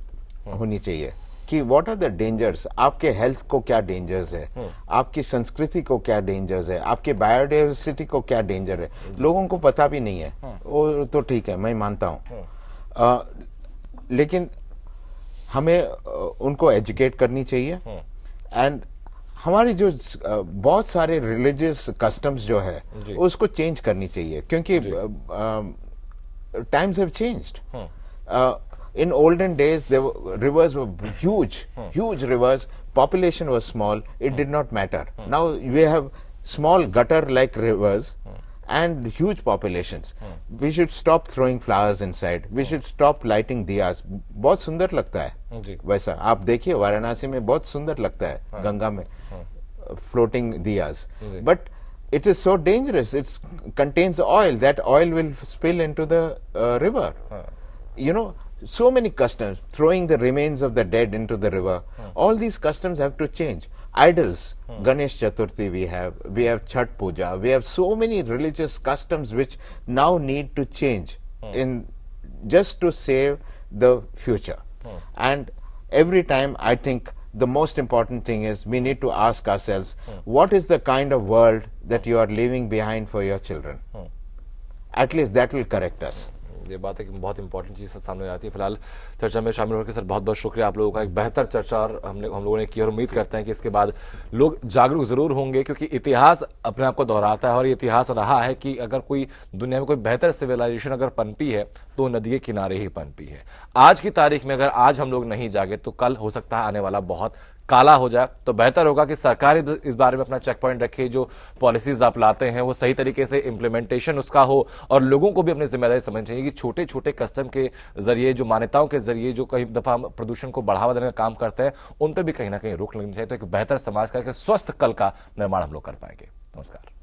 होनी चाहिए कि व्हाट आर द डेंजर्स, आपके हेल्थ को क्या डेंजर्स है, आपकी संस्कृति को क्या डेंजर्स है, आपके बायोडाइवर्सिटी को क्या डेंजर है। लोगों को पता भी नहीं है, वो तो ठीक है, मैं मानता हूँ, लेकिन हमें उनको एजुकेट करनी चाहिए। एंड हमारी जो बहुत सारे रिलीजियस कस्टम्स जो है उसको चेंज करनी चाहिए, क्योंकि times have changed. In olden days, rivers were huge rivers. Population was small. It did not matter. Now we have small gutter-like rivers and huge populations. We should stop throwing flowers inside. We should stop lighting diyas. बहुत सुंदर लगता है वैसा, आप देखिए वाराणसी में बहुत सुंदर लगता है गंगा में floating diyas. But it is so dangerous. It contains oil. That oil will spill into the river. You know, so many customs, throwing the remains of the dead into the river. All these customs have to change. Idols, Ganesh Chaturthi we have Chhat Puja, we have so many religious customs which now need to change in just to save the future. And every time I think the most important thing is we need to ask ourselves, what is the kind of world that you are leaving behind for your children? At least that will correct us. ये बात एक बहुत इंपॉर्टेंट चीज सामने आती है। फिलहाल चर्चा में शामिल होकर सर बहुत बहुत शुक्रिया आप लोगों का, एक बेहतर चर्चा और हम लोगों ने की, और उम्मीद करते हैं कि इसके बाद लोग जागरूक जरूर होंगे, क्योंकि इतिहास अपने आप को दोहराता है, और ये इतिहास रहा है कि अगर कोई दुनिया में कोई बेहतर सिविलाइजेशन अगर पनपी है तो नदी के किनारे ही पनपी है। आज की तारीख में अगर आज हम लोग नहीं जागे तो कल हो सकता है आने वाला बहुत काला हो जाए, तो बेहतर होगा कि सरकार इस बारे में अपना चेक पॉइंट रखे, जो पॉलिसीज आप लाते हैं वो सही तरीके से इंप्लीमेंटेशन उसका हो, और लोगों को भी अपनी जिम्मेदारी समझनी चाहिए कि छोटे छोटे कस्टम के जरिए, जो मान्यताओं के जरिए जो कई दफा प्रदूषण को बढ़ावा देने का काम करते हैं, उन पर भी कहीं ना कहीं रोक लगनी चाहिए, तो एक बेहतर समाज का, एक स्वस्थ कल का निर्माण हम लोग कर पाएंगे। नमस्कार।